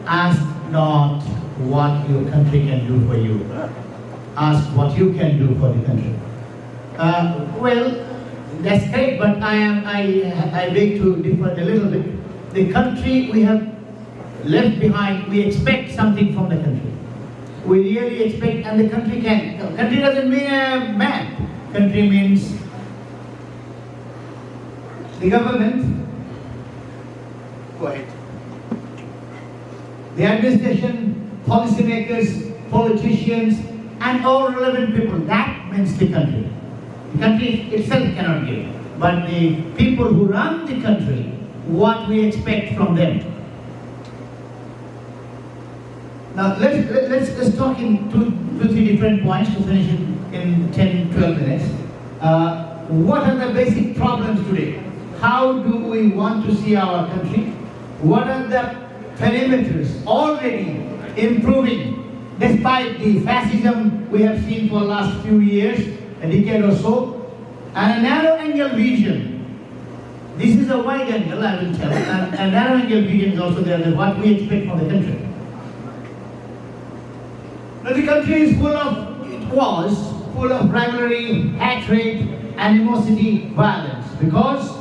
ask not what your country can do for you. Ask what you can do for the country. Well, that's great, but I beg to differ a little bit. The country we have left behind, we expect something from the country. We really expect, and the country can. Country doesn't mean a man. Country means the government. Go ahead. The administration, policymakers, politicians, and all relevant people. That means the country. The country itself cannot give, but the people who run the country, what we expect from them. Now let's talk in two, three different points to finish it in 10, 12 minutes. What are the basic problems today? How do we want to see our country? What are the parameters already improving despite the fascism we have seen for the last few years, a decade or so, and a narrow angle vision. This is a wide angle, I will tell, and a narrow angle vision is also there, what we expect from the country. Now the country is was full of rivalry, hatred, animosity, violence, because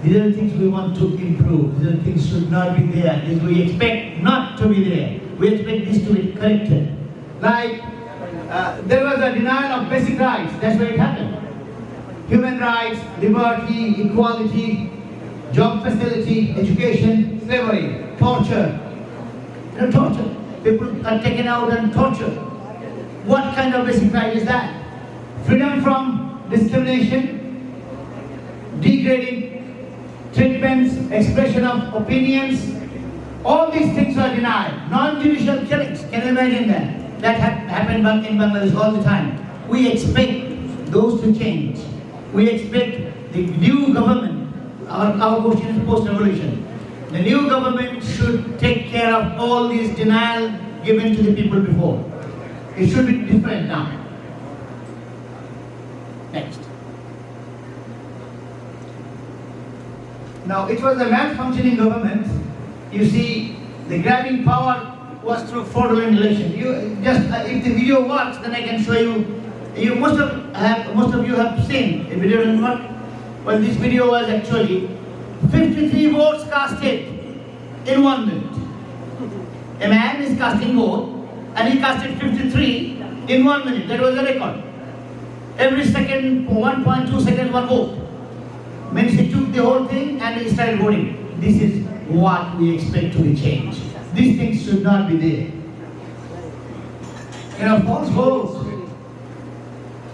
these are the things we want to improve. These are the things should not be there. These we expect not to be there. We expect this to be corrected. Like, there was a denial of basic rights. That's where it happened. Human rights, liberty, equality, job facility, education, slavery, torture. Torture. People are taken out and tortured. What kind of basic right is that? Freedom from discrimination, degrading treatments, expression of opinions, all these things are denied. Non-judicial killings, can you imagine that? That happened in Bangladesh all the time. We expect those to change. We expect the new government, our question is post-revolution, the new government should take care of all these denial given to the people before. It should be different now. Next. Now, it was a malfunctioning government. You see, the grabbing power was through fraudulent election. You just, if the video works, then I can show you. You most of you have seen. If video doesn't work, well, this video was actually 53 votes casted in 1 minute. A man is casting vote, and he casted 53 in 1 minute. That was a record. Every second, 1.2 seconds, one vote. Means he took the whole thing and he started voting. This is what we expect to be changed. These things should not be there. You know, false votes.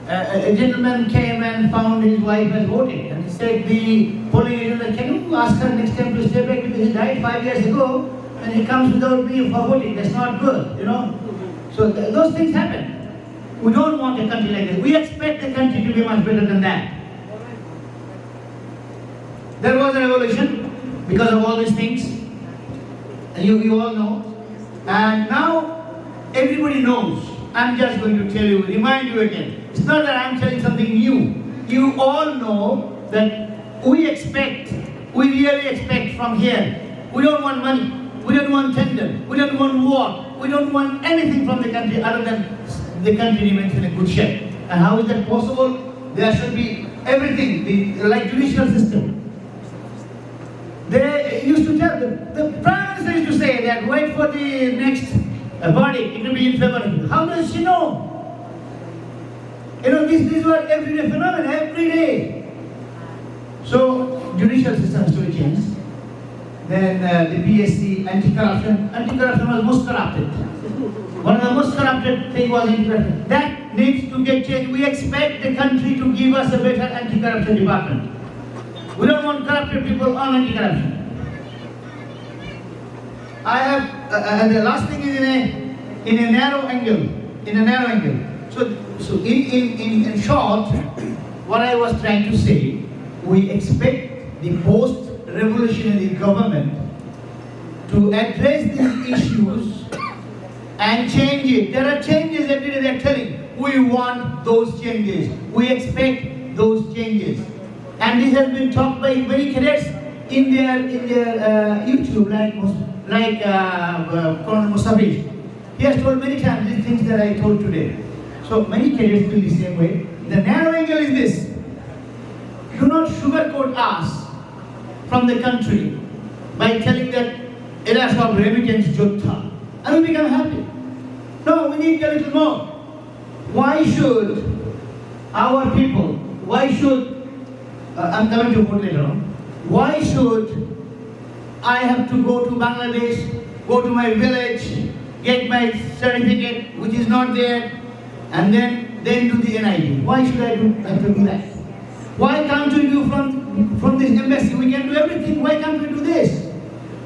A gentleman came and found his wife had voted, and he said, the polling agent, can you ask her next time to stay back, because he died 5 years ago, and he comes without me for voting. That's not good, you know. So those things happen. We don't want a country like this. We expect the country to be much better than that. There was a revolution because of all these things, and you all know. And now everybody knows. I'm just going to tell you, remind you again. It's not that I'm telling something new. You all know that we really expect from here. We don't want money. We don't want tender. We don't want war. we don't want anything from the country other than the country remains in a good shape. And how is that possible? There should be everything, like judicial system. They used to tell, the Prime Minister used to say that wait for the next verdict, it will be in February. How does she know? You know, these were everyday phenomena, every day. So, judicial system has to be changed. Then the PSC, anti-corruption was most corrupted. One of the most corrupted thing was anti-corruption. That needs to get changed. We expect the country to give us a better anti-corruption department. We don't want corrupted people on anti-corruption. I have, and the last thing is in a narrow angle. So in short, what I was trying to say, we expect the post-revolutionary government to address these issues and change it. There are changes every day. They're telling we want those changes. We expect those changes. And this has been talked by many cadets in their YouTube, like Colonel Mustafiz. He has told many times these things that I told today. So many cadets feel the same way. The narrow angle is this: do not sugarcoat us from the country by telling that it has got remittance jotha, and we become happy. No, we need a little more. Why should our people? Why should I'm coming to vote later on. Why should I have to go to Bangladesh, go to my village, get my certificate, which is not there, and then do the NID? Why should I have to do that? Why can't we do from this embassy? We can do everything. Why can't we do this?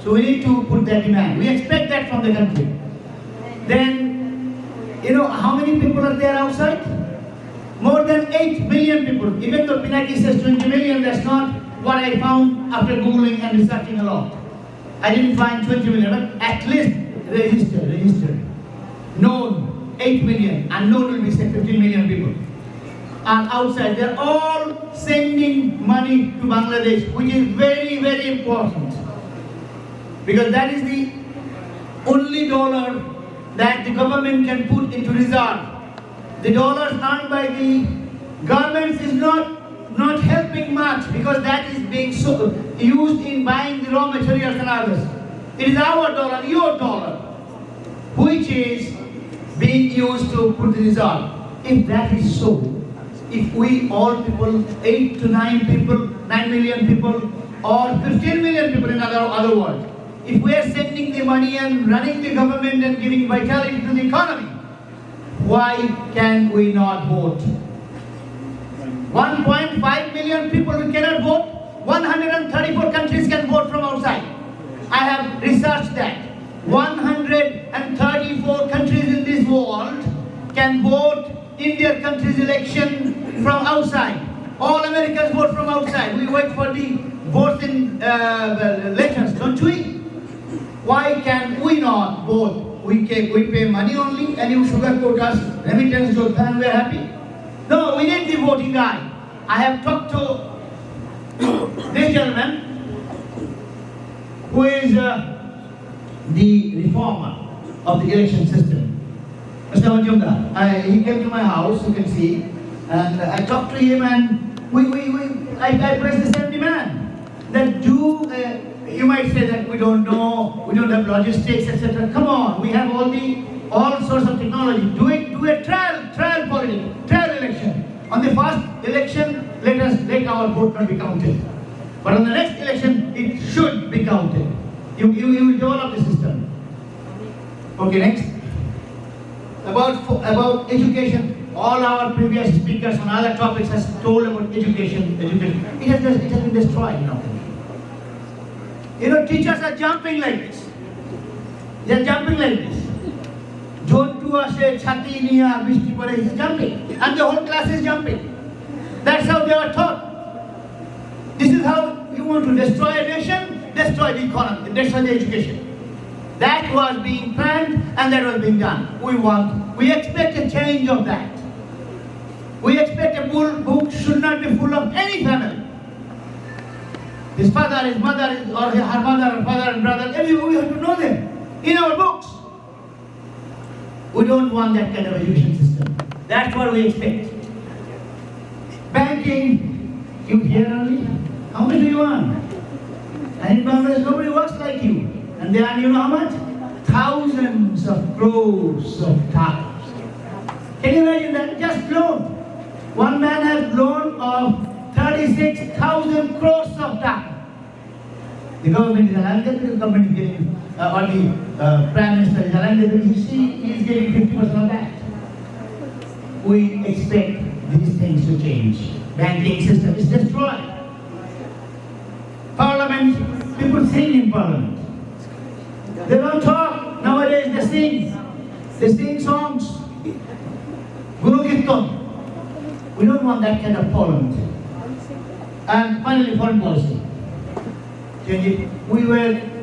So we need to put that demand. We expect that from the country. Then, you know, how many people are there outside? More than 8 million people. Even though Pinaki says 20 million, that's not what I found after Googling and researching a lot. I didn't find 20 million, but at least registered. Known, 8 million. Unknown will be say 15 million people. And outside, they're all sending money to Bangladesh, which is very, very important. Because that is the only dollar that the government can put into reserve. The dollars earned by the governments is not helping much, because that is being used in buying the raw materials and others. It is our dollar, your dollar, which is being used to put the reserve. If that is so, if we all people, 8 to 9 people, 9 million people, or 15 million people in other words, if we are sending the money and running the government and giving vitality to the economy, why can we not vote? 1.5 million people who cannot vote. 134 countries can vote from outside. I have researched that. 134 countries in this world can vote in their country's election from outside. All Americans vote from outside. We wait for the votes in elections, don't we? Why can we not vote? We pay money only, and you sugarcoat us, remittance to and we're happy? No, we need the voting guy. I have talked to this gentleman who is the reformer of the election system. Mr. Majumdar, he came to my house, you can see, and I talked to him, and I pressed the same demand that you might say that we don't know, we don't have logistics, etc. Come on, we have all sorts of technology. Do a trial politics, trial election. On the first election, let our vote not be counted. But on the next election, it should be counted. You will develop the system. Okay, next. About education, all our previous speakers on other topics has told about education. It has been destroyed now. You know, teachers are jumping like this. They are jumping like this. Jontu ashe, chati niya, bishti pare, he is jumping. And the whole class is jumping. That's how they are taught. This is how you want to destroy a nation, destroy the economy, destroy the education. That was being planned and that was being done. We expect a change of that. We expect a book should not be full of any family. His father, his mother, or her mother, or father and brother, we have to know them in our books. We don't want that kind of education system. That's what we expect. Banking, you here only? How much do you earn? And in Bangladesh, nobody works like you. And they earn, you know how much? Thousands of crores of dollars. Can you imagine that? Just loan. One man has loan of 36,000 crores of dollars. The government is aligned, the government is getting, or the Prime Minister is aligned, he is getting 50% of that. We expect these things to change. Banking system is destroyed. Parliament, people sing in Parliament. They don't talk. Nowadays they sing. They sing songs. Guru Kirtan. We don't want that kind of Parliament. And finally, foreign policy.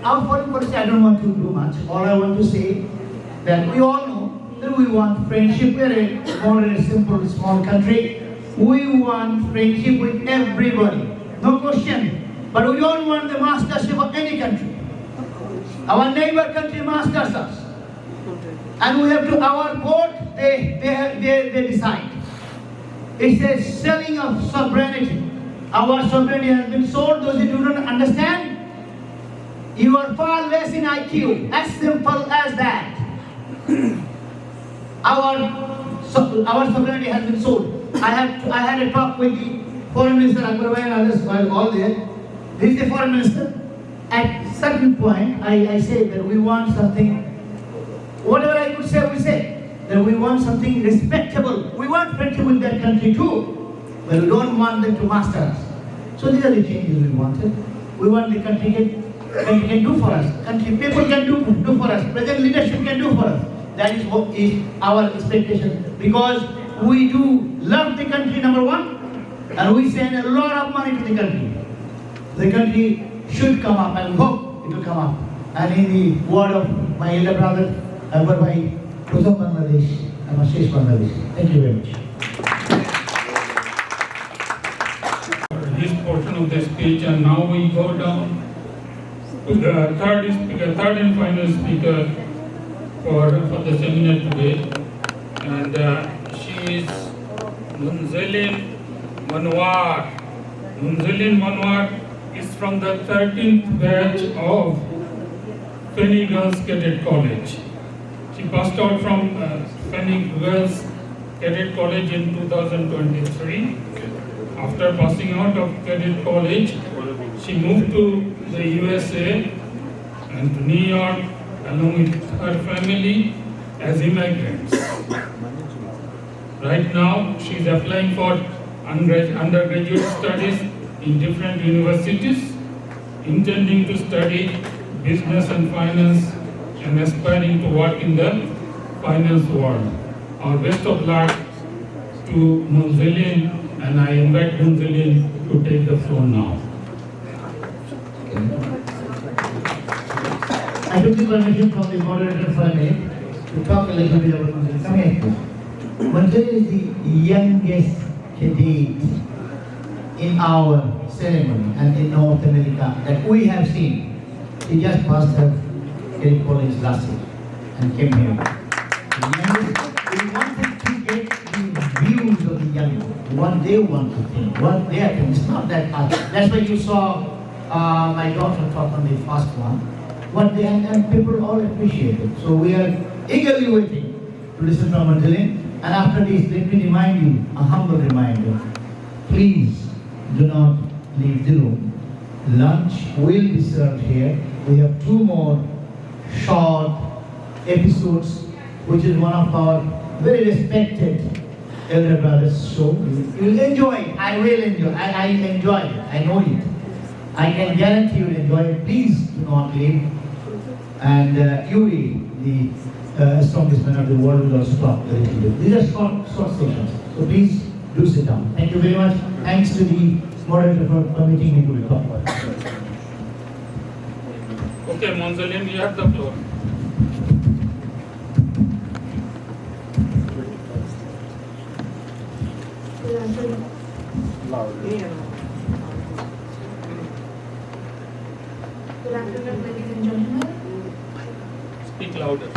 Our foreign policy, I don't want to do much. All I want to say that we all know that we want friendship. We are a moderate, simple, small country. We want friendship with everybody. No question. But we don't want the mastership of any country. Our neighbor country masters us. And we have to, our court, they decide. It's a selling of sovereignty. Our sovereignty has been sold. Those who do not understand, you are far less in IQ. As simple as that. Our sovereignty has been sold. I had a talk with the Foreign Minister Akbar and others while all there. This is the Foreign Minister. At certain point, I say that we want something, whatever I could say, we say. That we want something respectable. We want friendship with that country too. But we don't want them to master us. So these are the changes we wanted. We want the country can do for us. Country people can do for us. Present leadership can do for us. That is what is our expectation. Because we do love the country, number one, and we send a lot of money to the country. The country should come up, and hope it will come up. And in the word of my elder brother, Akbar Bhai, Kusum Bangladesh, and Ashish Bangladesh. Thank you very much. This portion of the speech, and now we go down to the third and final speaker for the seminar today, and she is Munzalin Manwar. Munzalin Manwar is from the 13th batch of Feni Girls Cadet College. She passed out from Feni Girls Cadet College in 2023. After passing out of Cadet College, she moved to the USA and to New York along with her family as immigrants. Right now, she is applying for undergraduate studies in different universities, intending to study business and finance and aspiring to work in the finance world. Our best of luck to Munzalin, and I invite Munzalin to take the floor now. I took the permission from the moderator for a minute to talk a little bit about Munzalin. Come here. Munzalin is the youngest cadet in our ceremony and in North America that we have seen. He just passed her Cadet College last year and came here. We wanted to get the views of the young, what they want to think, what they are thinking. It's not that hard. That's why you saw my daughter talk on the first one. What they have done, people all appreciate it. So we are eagerly waiting to listen from Munzalin. And after this, let me remind you, a humble reminder. Please do not leave the room. Lunch will be served here. We have 2 more short episodes, which is one of our very respected elder brothers show. You will enjoy it. I will enjoy it. I enjoy it. I know it. I can guarantee you will enjoy it. Please do not leave. And Yuri, the strongest man of the world, will also talk a little bit. These are short sessions. So please do sit down. Thank you very much. Thanks to the moderator for permitting me to talk. Okay, Munzalin, you have the floor. Good afternoon, ladies and gentlemen. Speak louder.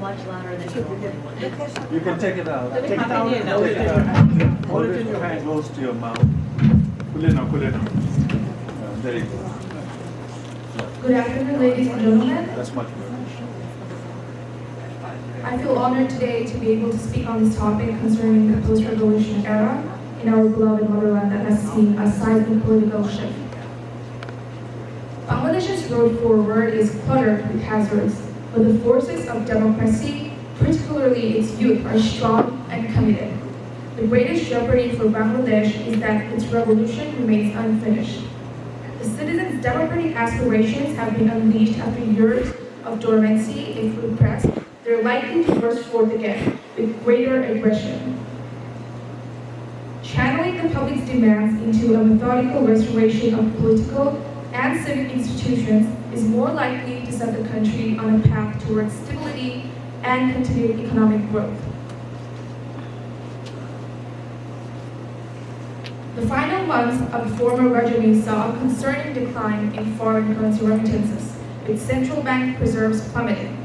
much louder than you normally would. You can take it out. Take it out. Take it out. Hold it in your hand close to your mouth. Pull it now, pull it. There you go. Good afternoon, ladies and gentlemen. That's much better. I feel honored today to be able to speak on this topic concerning the post-revolution era in our beloved motherland that has seen a seismic political shift. Bangladesh's road forward is cluttered with hazards, but the forces of democracy, particularly its youth, are strong and committed. The greatest jeopardy for Bangladesh is that its revolution remains unfinished. The citizens' democratic aspirations have been unleashed after years of dormancy. If repressed, they're likely to burst forth again with greater aggression. Channeling the public's demands into a methodical restoration of political and civic institutions is more likely to set the country on a path towards stability and continued economic growth. The final months of the former regime saw a concerning decline in foreign currency remittances, with central bank reserves plummeting.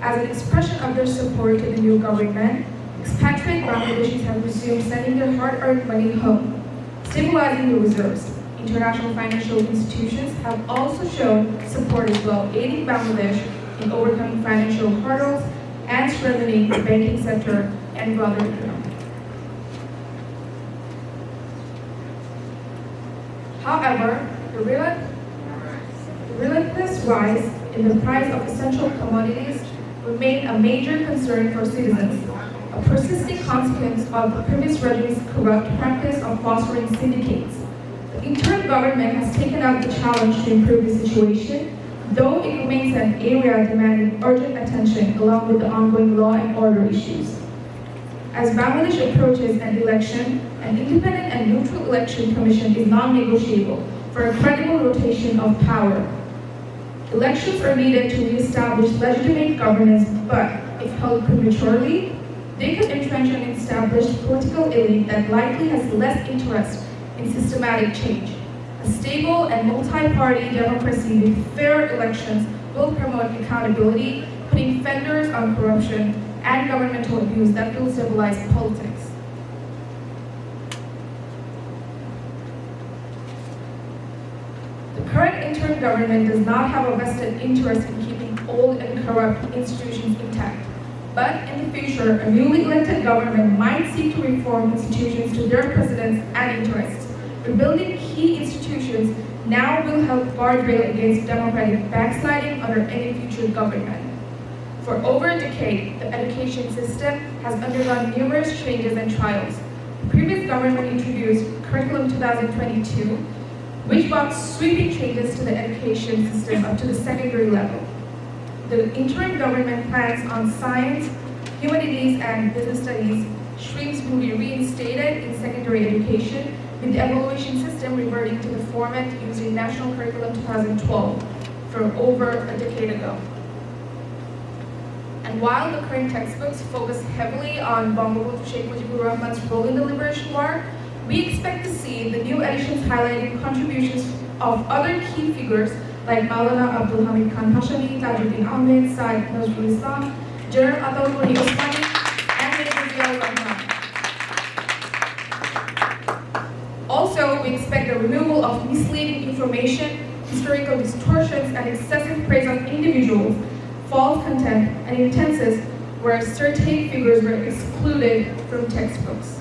As an expression of their support to the new government, expatriate Bangladeshis have resumed sending their hard-earned money home, stabilizing the reserves. International financial institutions have also shown support as well, aiding Bangladesh in overcoming financial hurdles and strengthening the banking sector and broader economy. However, the relentless rise in the price of essential commodities remain a major concern for citizens, a persisting consequence of the previous regime's corrupt practice of fostering syndicates. The interim government has taken up the challenge to improve the situation, though it remains an area demanding urgent attention along with the ongoing law and order issues. As Bangladesh approaches an election, an independent and neutral election commission is non-negotiable for a credible rotation of power. Elections are needed to re-establish legitimate governance, but if held prematurely, they could entrench an established political elite that likely has less interest in systematic change. A stable and multi-party democracy with fair elections will promote accountability, putting fenders on corruption and governmental abuse that will stabilize politics. The current interim government does not have a vested interest in keeping old and corrupt institutions intact. But in the future, a newly elected government might seek to reform institutions to their presidents and interests. Rebuilding key institutions now will help guardrail against democratic backsliding under any future government. For over a decade, the education system has undergone numerous changes and trials. The previous government introduced Curriculum 2022, which brought sweeping changes to the education system up to the secondary level. The interim government plans on science, humanities, and business studies streams will be reinstated in secondary education, with the evaluation system reverting to the format used in National Curriculum 2012 from over a decade ago. And while the current textbooks focus heavily on Bangabandhu Sheikh Mujibur Rahman's role in the Liberation War, we expect to see the new editions highlighting contributions of other key figures like Maulana Abdul Hamid Khan Hashemi, Tajuddin Ahmed, Said Nazrul Islam, General Ataul Ghani Osmani, and Major Ziaur Rahman. Also, we expect the removal of misleading information, historical distortions, and excessive praise of individuals, false content, and instances where certain figures were excluded from textbooks.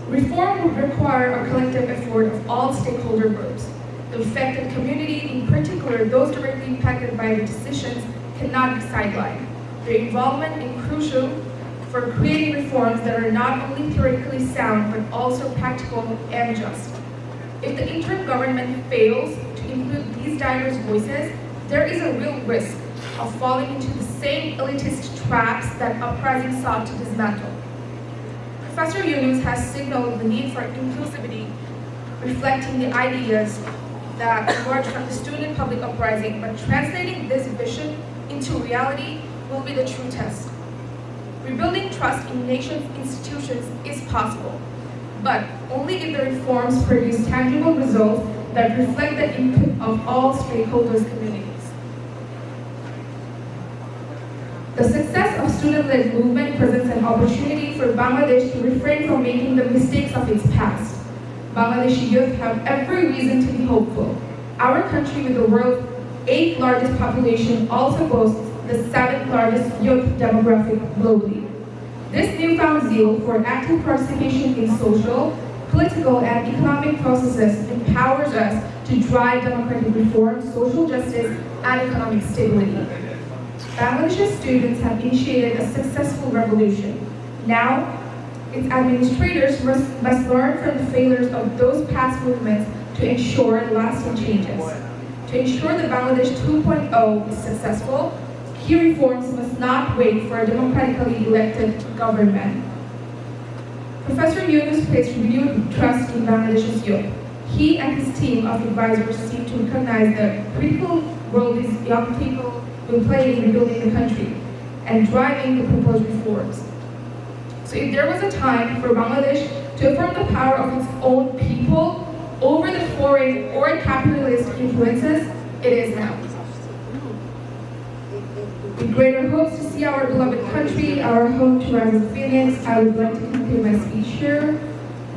Reform would require a collective effort of all stakeholder groups. The affected community, in particular those directly impacted by the decisions, cannot be sidelined. Their involvement is crucial for creating reforms that are not only theoretically sound, but also practical and just. If the interim government fails to include these diverse voices, there is a real risk of falling into the same elitist traps that uprising sought to dismantle. Professor Yunus has signaled the need for inclusivity, reflecting the ideas that emerged from the student public uprising, but translating this vision into reality will be the true test. Rebuilding trust in nation's institutions is possible, but only if the reforms produce tangible results that reflect the input of all stakeholders' communities. The success of student-led movement presents an opportunity for Bangladesh to refrain from making the mistakes of its past. Bangladeshi youth have every reason to be hopeful. Our country, with the world's 8th largest population, also boasts the 7th largest youth demographic globally. This newfound zeal for active participation in social, political, and economic processes empowers us to drive democratic reform, social justice, and economic stability. Bangladesh's students have initiated a successful revolution. Now, its administrators must learn from the failures of those past movements to ensure lasting changes. To ensure that Bangladesh 2.0 is successful, key reforms must not wait for a democratically elected government. Professor Yunus placed renewed trust in Bangladesh's youth. He and his team of advisors seem to recognize the critical role these young people will play in rebuilding the country and driving the proposed reforms. So if there was a time for Bangladesh to affirm the power of its own people over the foreign or capitalist influences, it is now. With greater hopes to see our beloved country, our home to rise as Phoenix, I would like to conclude my speech here.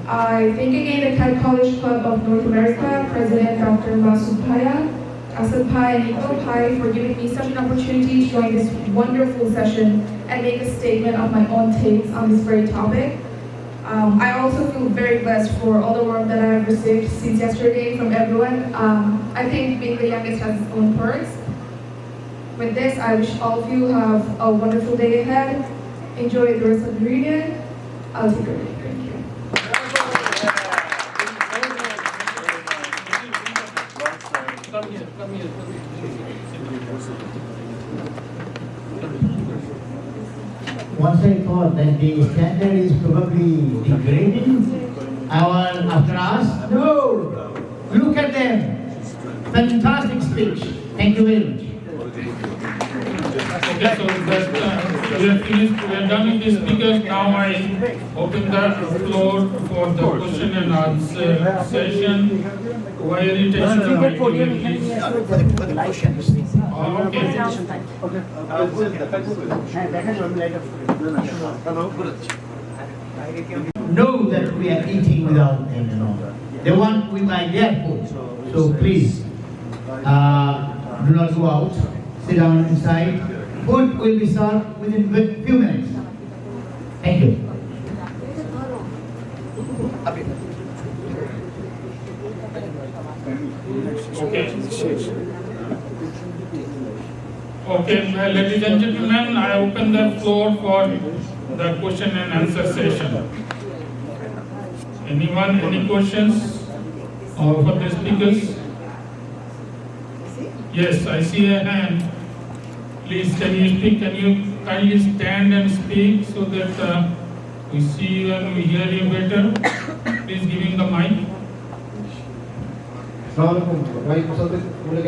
I thank again the Cal College Club of North America, President Dr. Masud Paya, Asad Pai and Iqbal Pai for giving me such an opportunity to join this wonderful session and make a statement of my own takes on this very topic. I also feel very blessed for all the work that I have received since yesterday from everyone. I think being the youngest has its own perks. With this, I wish all of you have a wonderful day ahead. Enjoy the rest of the reunion. I'll take a break. Thank you. Once I thought that the standard is probably degrading after us. No! Look at them! Fantastic speech. Thank you very much. Okay, so that we are finished. We are done with the speakers. Now I open the floor for the question and answer session. Why are you taking the mic? For the questions. Know that we are eating without them, you know. They want we buy their food. So please, do not go out. Sit down inside. Food will be served within a few minutes. Thank you. Okay, ladies and gentlemen, I open the floor for the question and answer session. Anyone, any questions for the speakers? Yes, I see a hand. Please, can you speak? Can you kindly stand and speak so that we see you and we hear you better? Please give him the mic. Assalamualaikum. My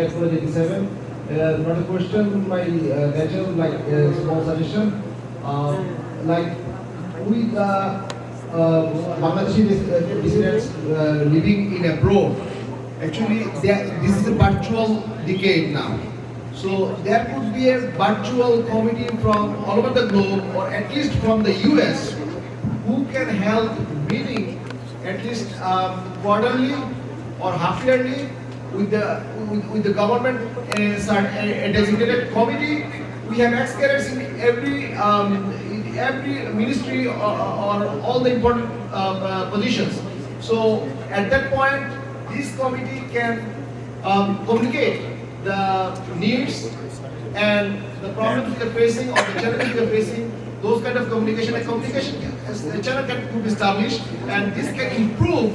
College 87. Not a question, my nature, like a small suggestion. Like with Bangladeshi dissidents living in abroad, actually this is a virtual decade now. So there could be a virtual committee from all over the globe, or at least from the US, who can help meeting at least quarterly or half yearly with the government, a designated committee. We have ex-cadets in every ministry or all the important positions. So at that point, this committee can communicate the needs and the problems we are facing or the challenges we are facing. Those kind of communication, a communication channel can be established, and this can improve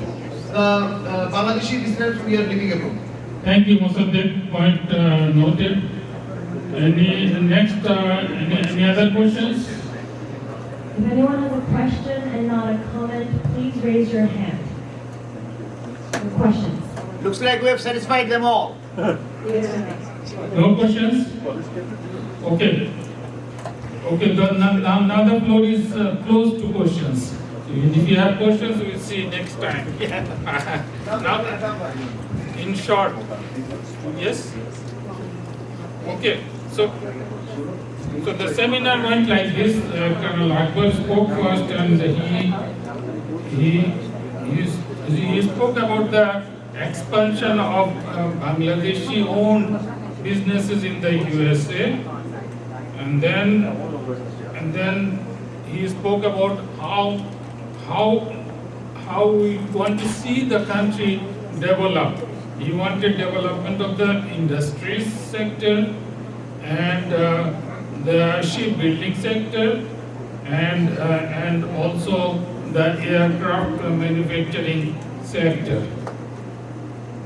the Bangladeshi dissidents we are living abroad. Thank you, Mosaddeq. Point noted. Any other questions? If anyone has a question and not a comment, please raise your hand. No questions. Looks like we have satisfied them all. No questions? Okay. Okay, now the floor is closed to questions. If you have questions, we'll see next time. Now, in short, yes? Okay. So the seminar went like this. Colonel Akbar spoke first, and he spoke about the expansion of Bangladeshi-owned businesses in the USA, and then he spoke about how we want to see the country develop. He wanted development of the industry sector and the shipbuilding sector and also the aircraft manufacturing sector.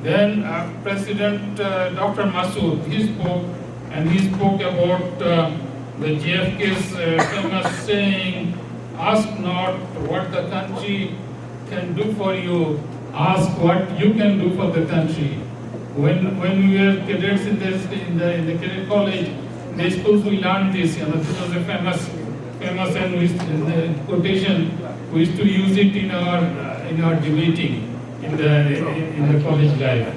Then President Dr. Massoud, he spoke about the JFK's famous saying, "Ask not what the country can do for you, ask what you can do for the country." When we were cadets in the cadet college, in the schools we learned this. This was a famous and the quotation. We used to use it in our debating in the college life.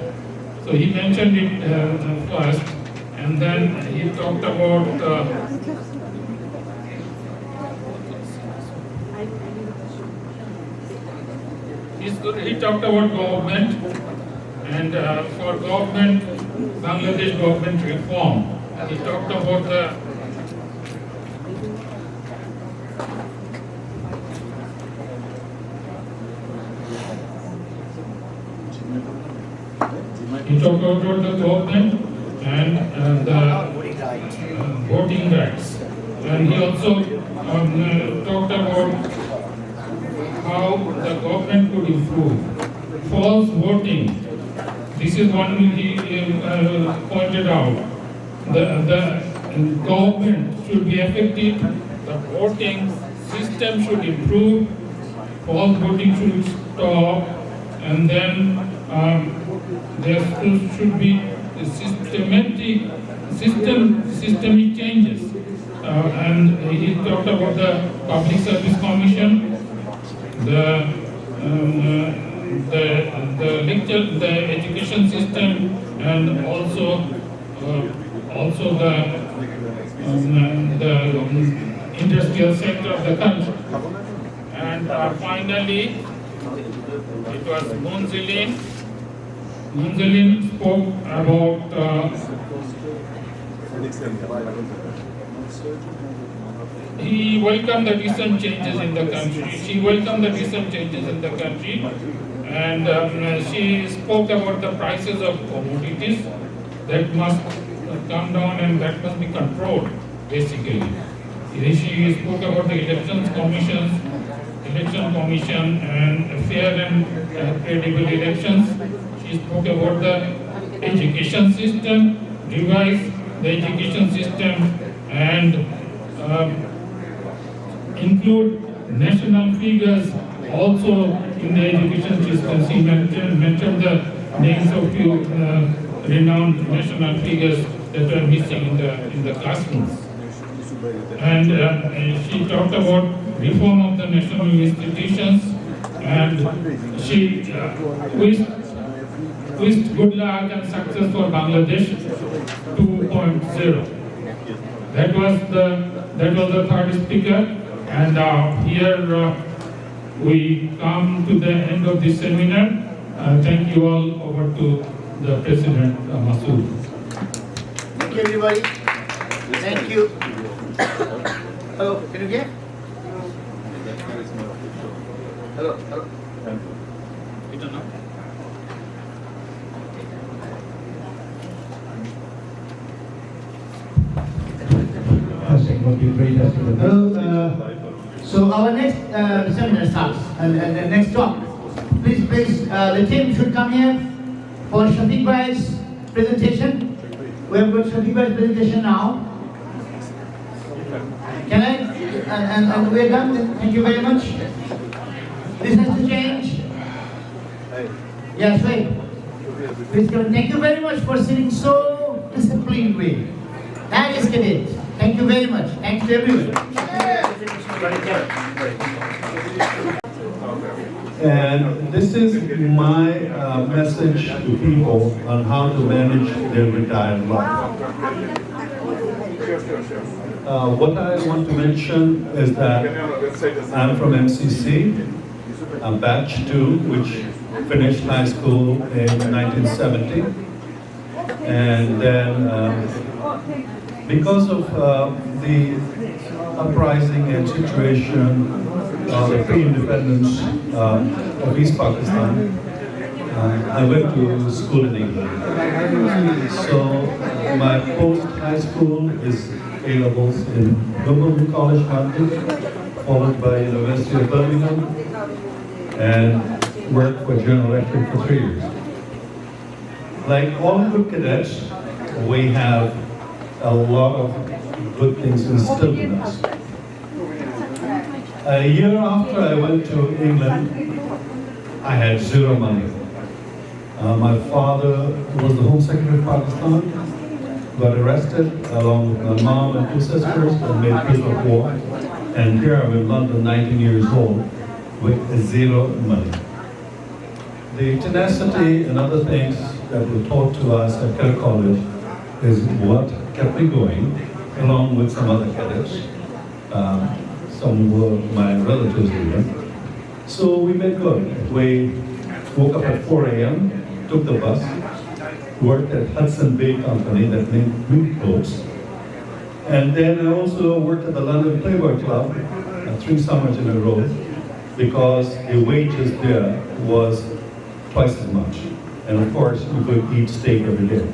So he mentioned it first, and then he talked about he talked about government and for government, Bangladesh government reform. He talked about the government and the voting rights. And he also talked about how the government could improve. False voting. This is one he pointed out. The government should be effective. The voting system should improve. False voting should stop. And then there should be systemic changes. And he talked about the Public Service Commission, the education system, and also the industrial sector of the country. And finally, it was Munzilin. Munzilin spoke about he welcomed the recent changes in the country. She welcomed the recent changes in the country, and she spoke about the prices of commodities that must come down and that must be controlled, basically. She spoke about the election commission and fair and credible elections. She spoke about the education system, revise the education system, and include national figures also in the education system. She mentioned the names of few renowned national figures that are missing in the classrooms. And she talked about reform of the national institutions, and she wished good luck and success for Bangladesh 2.0. That was the third speaker, and here we come to the end of this seminar. Thank you all. Over to the President Massoud. Thank you, everybody. Thank you. Hello, can you hear? Hello. You don't know? Hello. So our next seminar starts, and the next talk. Please, the team should come here for Shafiq Bhai's presentation. We have got Shafiq Bhai's presentation now. Can I? And we're done. Thank you very much. This has to change. Yes, wait. Please come. Thank you very much for sitting so disciplined way. That is it. Thank you very much. Thanks to everyone. And this is my message to people on how to manage their retired life. What I want to mention is that I'm from MCC, I'm batch 2, which finished high school in 1970. And then, because of the uprising and situation of the pre-independence of East Pakistan, I went to school in England. So my post-high school is A-levels in Wimbledon College, London, followed by University of Birmingham, and worked for General Electric for 3 years. Like all good cadets, we have a lot of good things instilled in us. A year after I went to England, I had zero money. My father was the Home Secretary of Pakistan, got arrested along with my mom and 2 sisters and made prisoner of war. And here I'm in London, 19 years old, with zero money. The tenacity and other things that were taught to us at Cadet College is what kept me going, along with some other cadets. Some were my relatives even. So we made good. We woke up at 4 a.m., took the bus, worked at Hudson Bay Company that made Greek boats. And then I also worked at the London Playboy Club 3 summers in a row, because the wages there was twice as much. And of course, you could eat steak every day.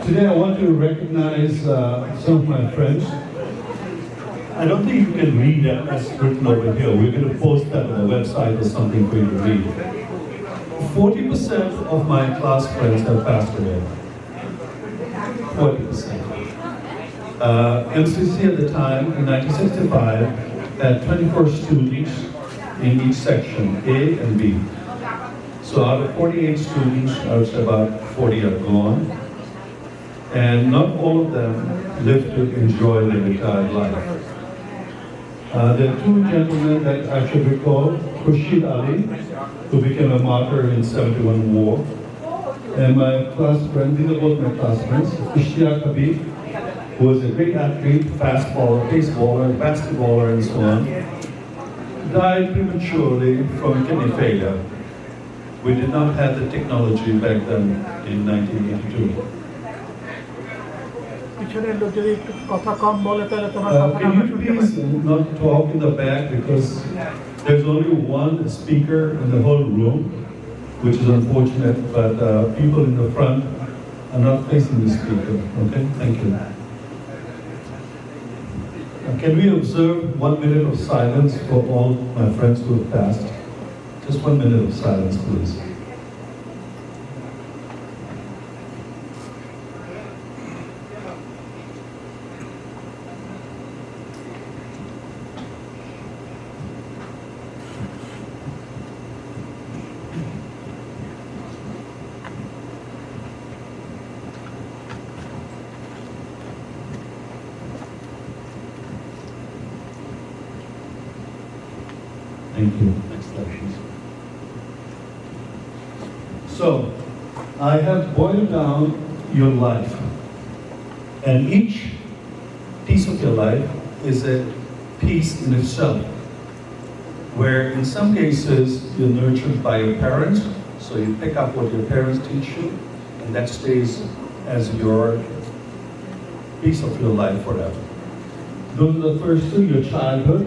Today I want to recognize some of my friends. I don't think you can read that as written over here. We're going to post that on the website or something for you to read. 40% of my class friends have passed away. 40%. MCC at the time, in 1965, had 24 students in each section, A and B. So out of 48 students, I would say about 40 are gone. And not all of them lived to enjoy their retired life. There are 2 gentlemen that I should recall, Khurshid Ali, who became a martyr in '71 war, and my class friend, these are both my classmates, Ishtiaq Habib, who was a great athlete, fast baller, pace baller, basketballer, and so on, died prematurely from kidney failure. We did not have the technology back then in 1982. Can you please not talk in the back, because there's only one speaker in the whole room, which is unfortunate, but people in the front are not facing the speaker. Okay, thank you. Can we observe 1 minute of silence for all my friends who have passed? Just 1 minute of silence, please. Thank you. Next slide, please. So, I have boiled down your life. And each piece of your life is a piece in itself, where in some cases you're nurtured by your parents, so you pick up what your parents teach you, and that stays as your piece of your life forever. Those are the first 2, your childhood,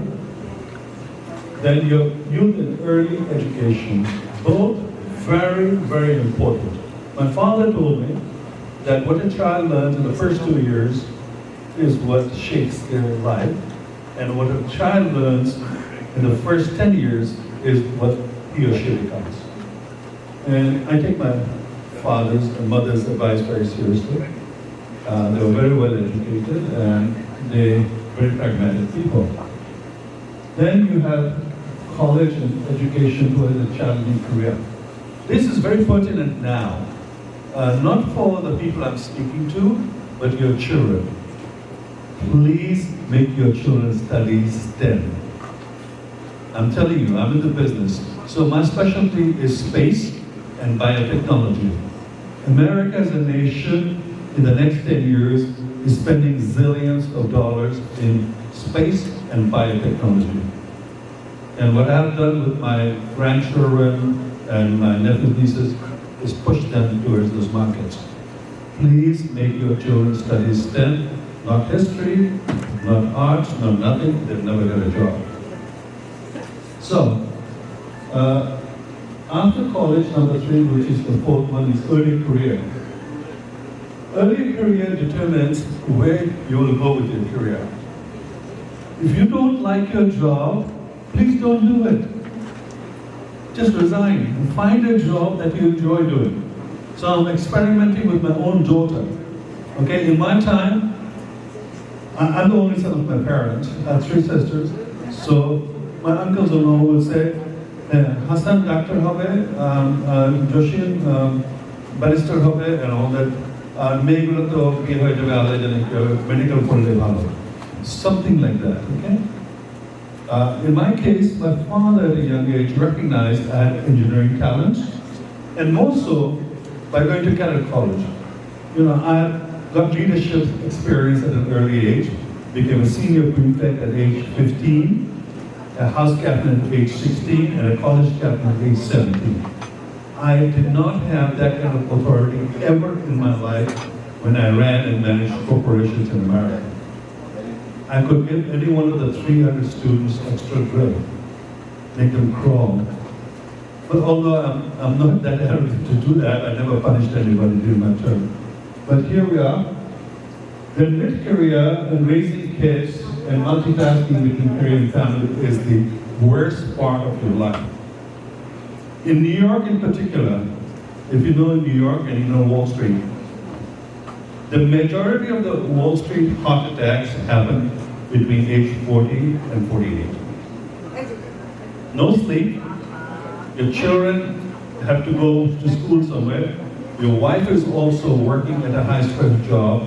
then your youth and early education, both very, very important. My father told me that what a child learns in the first 2 years is what shapes their life, and what a child learns in the first 10 years is what he or she becomes. And I take my father's and mother's advice very seriously. They were very well educated, and they were very pragmatic people. Then you have college and education towards a challenging career. This is very pertinent now, not for the people I'm speaking to, but your children. Please make your children study STEM. I'm telling you, I'm in the business. So my specialty is space, and biotechnology. America as a nation in the next 10 years is spending zillions of dollars in space and biotechnology. And what I've done with my grandchildren and my nephews, nieces, is push them towards those markets. Please make your children study STEM, not history, not arts, not nothing. They'll never get a job. So, after college, number 3, which is the fourth one, is early career. Early career determines where you will go with your career. If you don't like your job, please don't do it. Just resign and find a job that you enjoy doing. So I'm experimenting with my own daughter. Okay, in my time, I'm the only son of my parents. I have 3 sisters. So my uncles alone will say, Hassan doctor hobe, Joshin barrister hobe, and all that. Megulo to be medical college. Something like that, okay? In my case, my father at a young age recognized I had engineering talents, and more so by going to cadet college. You know, I got leadership experience at an early age, became a senior prefect at age 15, a house captain at age 16, and a college captain at age 17. I did not have that kind of authority ever in my life when I ran and managed corporations in America. I could give any one of the 300 students extra drill, make them crawl. But although I'm not that arrogant to do that, I never punished anybody during my term. But here we are. The mid-career and raising kids and multitasking between career and family is the worst part of your life. In New York in particular, if you know New York and you know Wall Street, the majority of the Wall Street heart attacks happen between age 40 and 48. No sleep, your children have to go to school somewhere, your wife is also working at a high-stress job,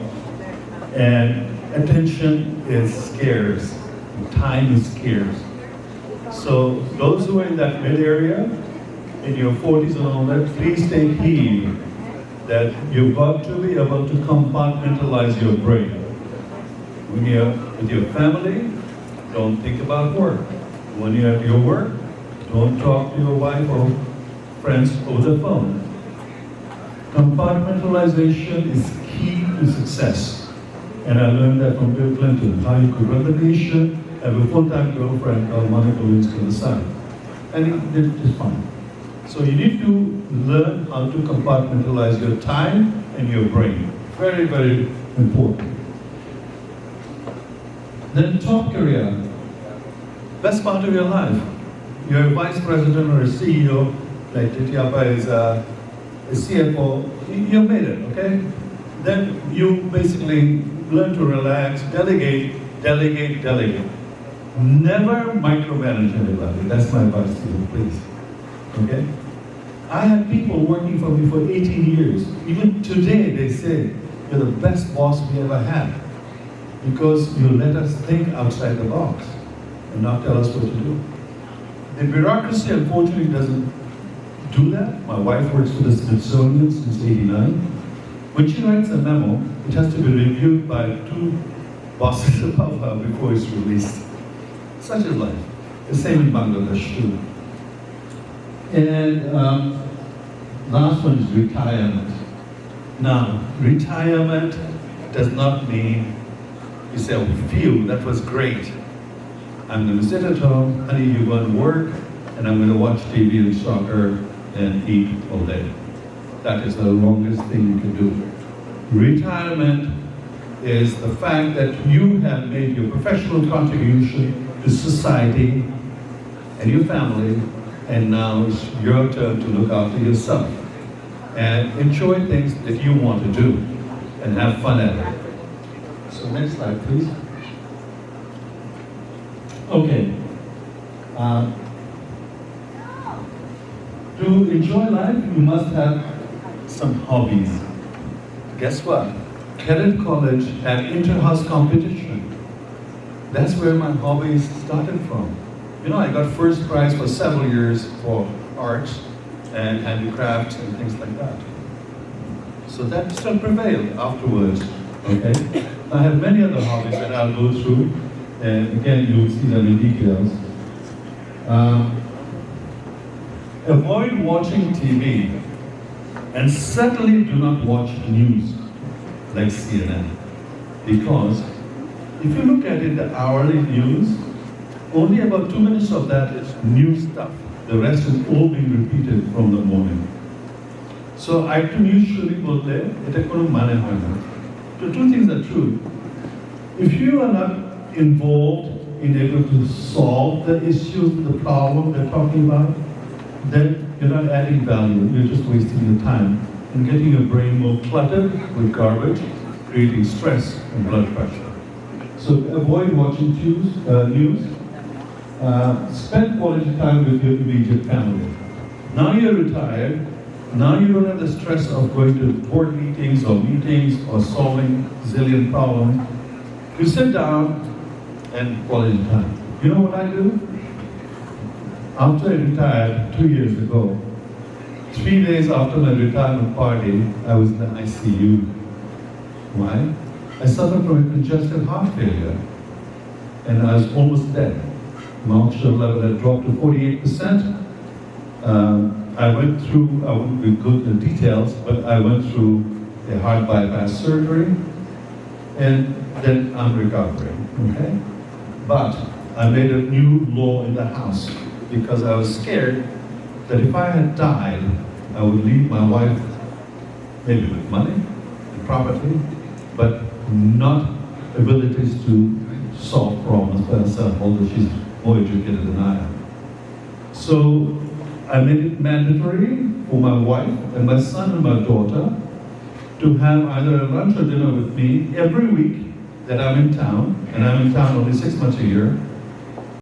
and attention is scarce, time is scarce. So those who are in that mid area, in your 40s and all that, please take heed that you've got to be able to compartmentalize your brain. When you're with your family, don't think about work. When you're at your work, don't talk to your wife or friends over the phone. Compartmentalization is key to success. And I learned that from Bill Clinton, how you could run the nation, have a full-time girlfriend called Monica Lewinsky on the side. And he did it just fine. So you need to learn how to compartmentalize your time and your brain. Very, very important. Then top career. Best part of your life. You're a vice president or a CEO, like Titiapa is a CFO, you made it, okay? Then you basically learn to relax, delegate, delegate, delegate. Never micromanage anybody. That's my advice to you, please. Okay? I had people working for me for 18 years. Even today, they say, you're the best boss we ever had. Because you let us think outside the box and not tell us what to do. The bureaucracy, unfortunately, doesn't do that. My wife works for the Smithsonian since '89. When she writes a memo, it has to be reviewed by 2 bosses above her before it's released. Such is life. The same in Bangladesh too. And last one is retirement. Now, retirement does not mean you say, oh, phew, that was great. I'm going to sit at home, honey, you go and work, and I'm going to watch TV and soccer and eat all day. That is the longest thing you can do. Retirement is the fact that you have made your professional contribution to society and your family, and now it's your turn to look after yourself and enjoy things that you want to do and have fun at it. So next slide, please. Okay. To enjoy life, you must have some hobbies. Guess what? Cadet College had inter-house competition. That's where my hobbies started from. You know, I got first prize for several years for arts, and handicrafts and things like that. So that still prevailed afterwards, okay? I have many other hobbies that I'll go through, and again, you'll see them in details. Avoid watching TV, and certainly do not watch news like CNN, because if you look at it, the hourly news, only about 2 minutes of that is new stuff. The rest is all being repeated from the morning. So একটু news শুনি বললে এটা কোনো মানে হয় না. The two things are true. If you are not involved in able to solve the issues, the problem they're talking about, then you're not adding value. You're just wasting your time and getting your brain more cluttered with garbage, creating stress and blood pressure. So avoid watching news. Spend quality time with your immediate family. Now you're retired. Now you don't have the stress of going to board meetings or solving zillion problems. You sit down and quality time. You know what I do? After I retired 2 years ago, 3 days after my retirement party, I was in the ICU. Why? I suffered from a congestive heart failure, and I was almost dead. My oxygen level had dropped to 48%. I went through, I won't go into details, but I went through a heart bypass surgery, and then I'm recovering, okay? But I made a new law in the house because I was scared that if I had died, I would leave my wife maybe with money and property, but not abilities to solve problems by herself, although she's more educated than I am. So I made it mandatory for my wife and my son and my daughter to have either a lunch or dinner with me every week that I'm in town, and I'm in town only 6 months a year,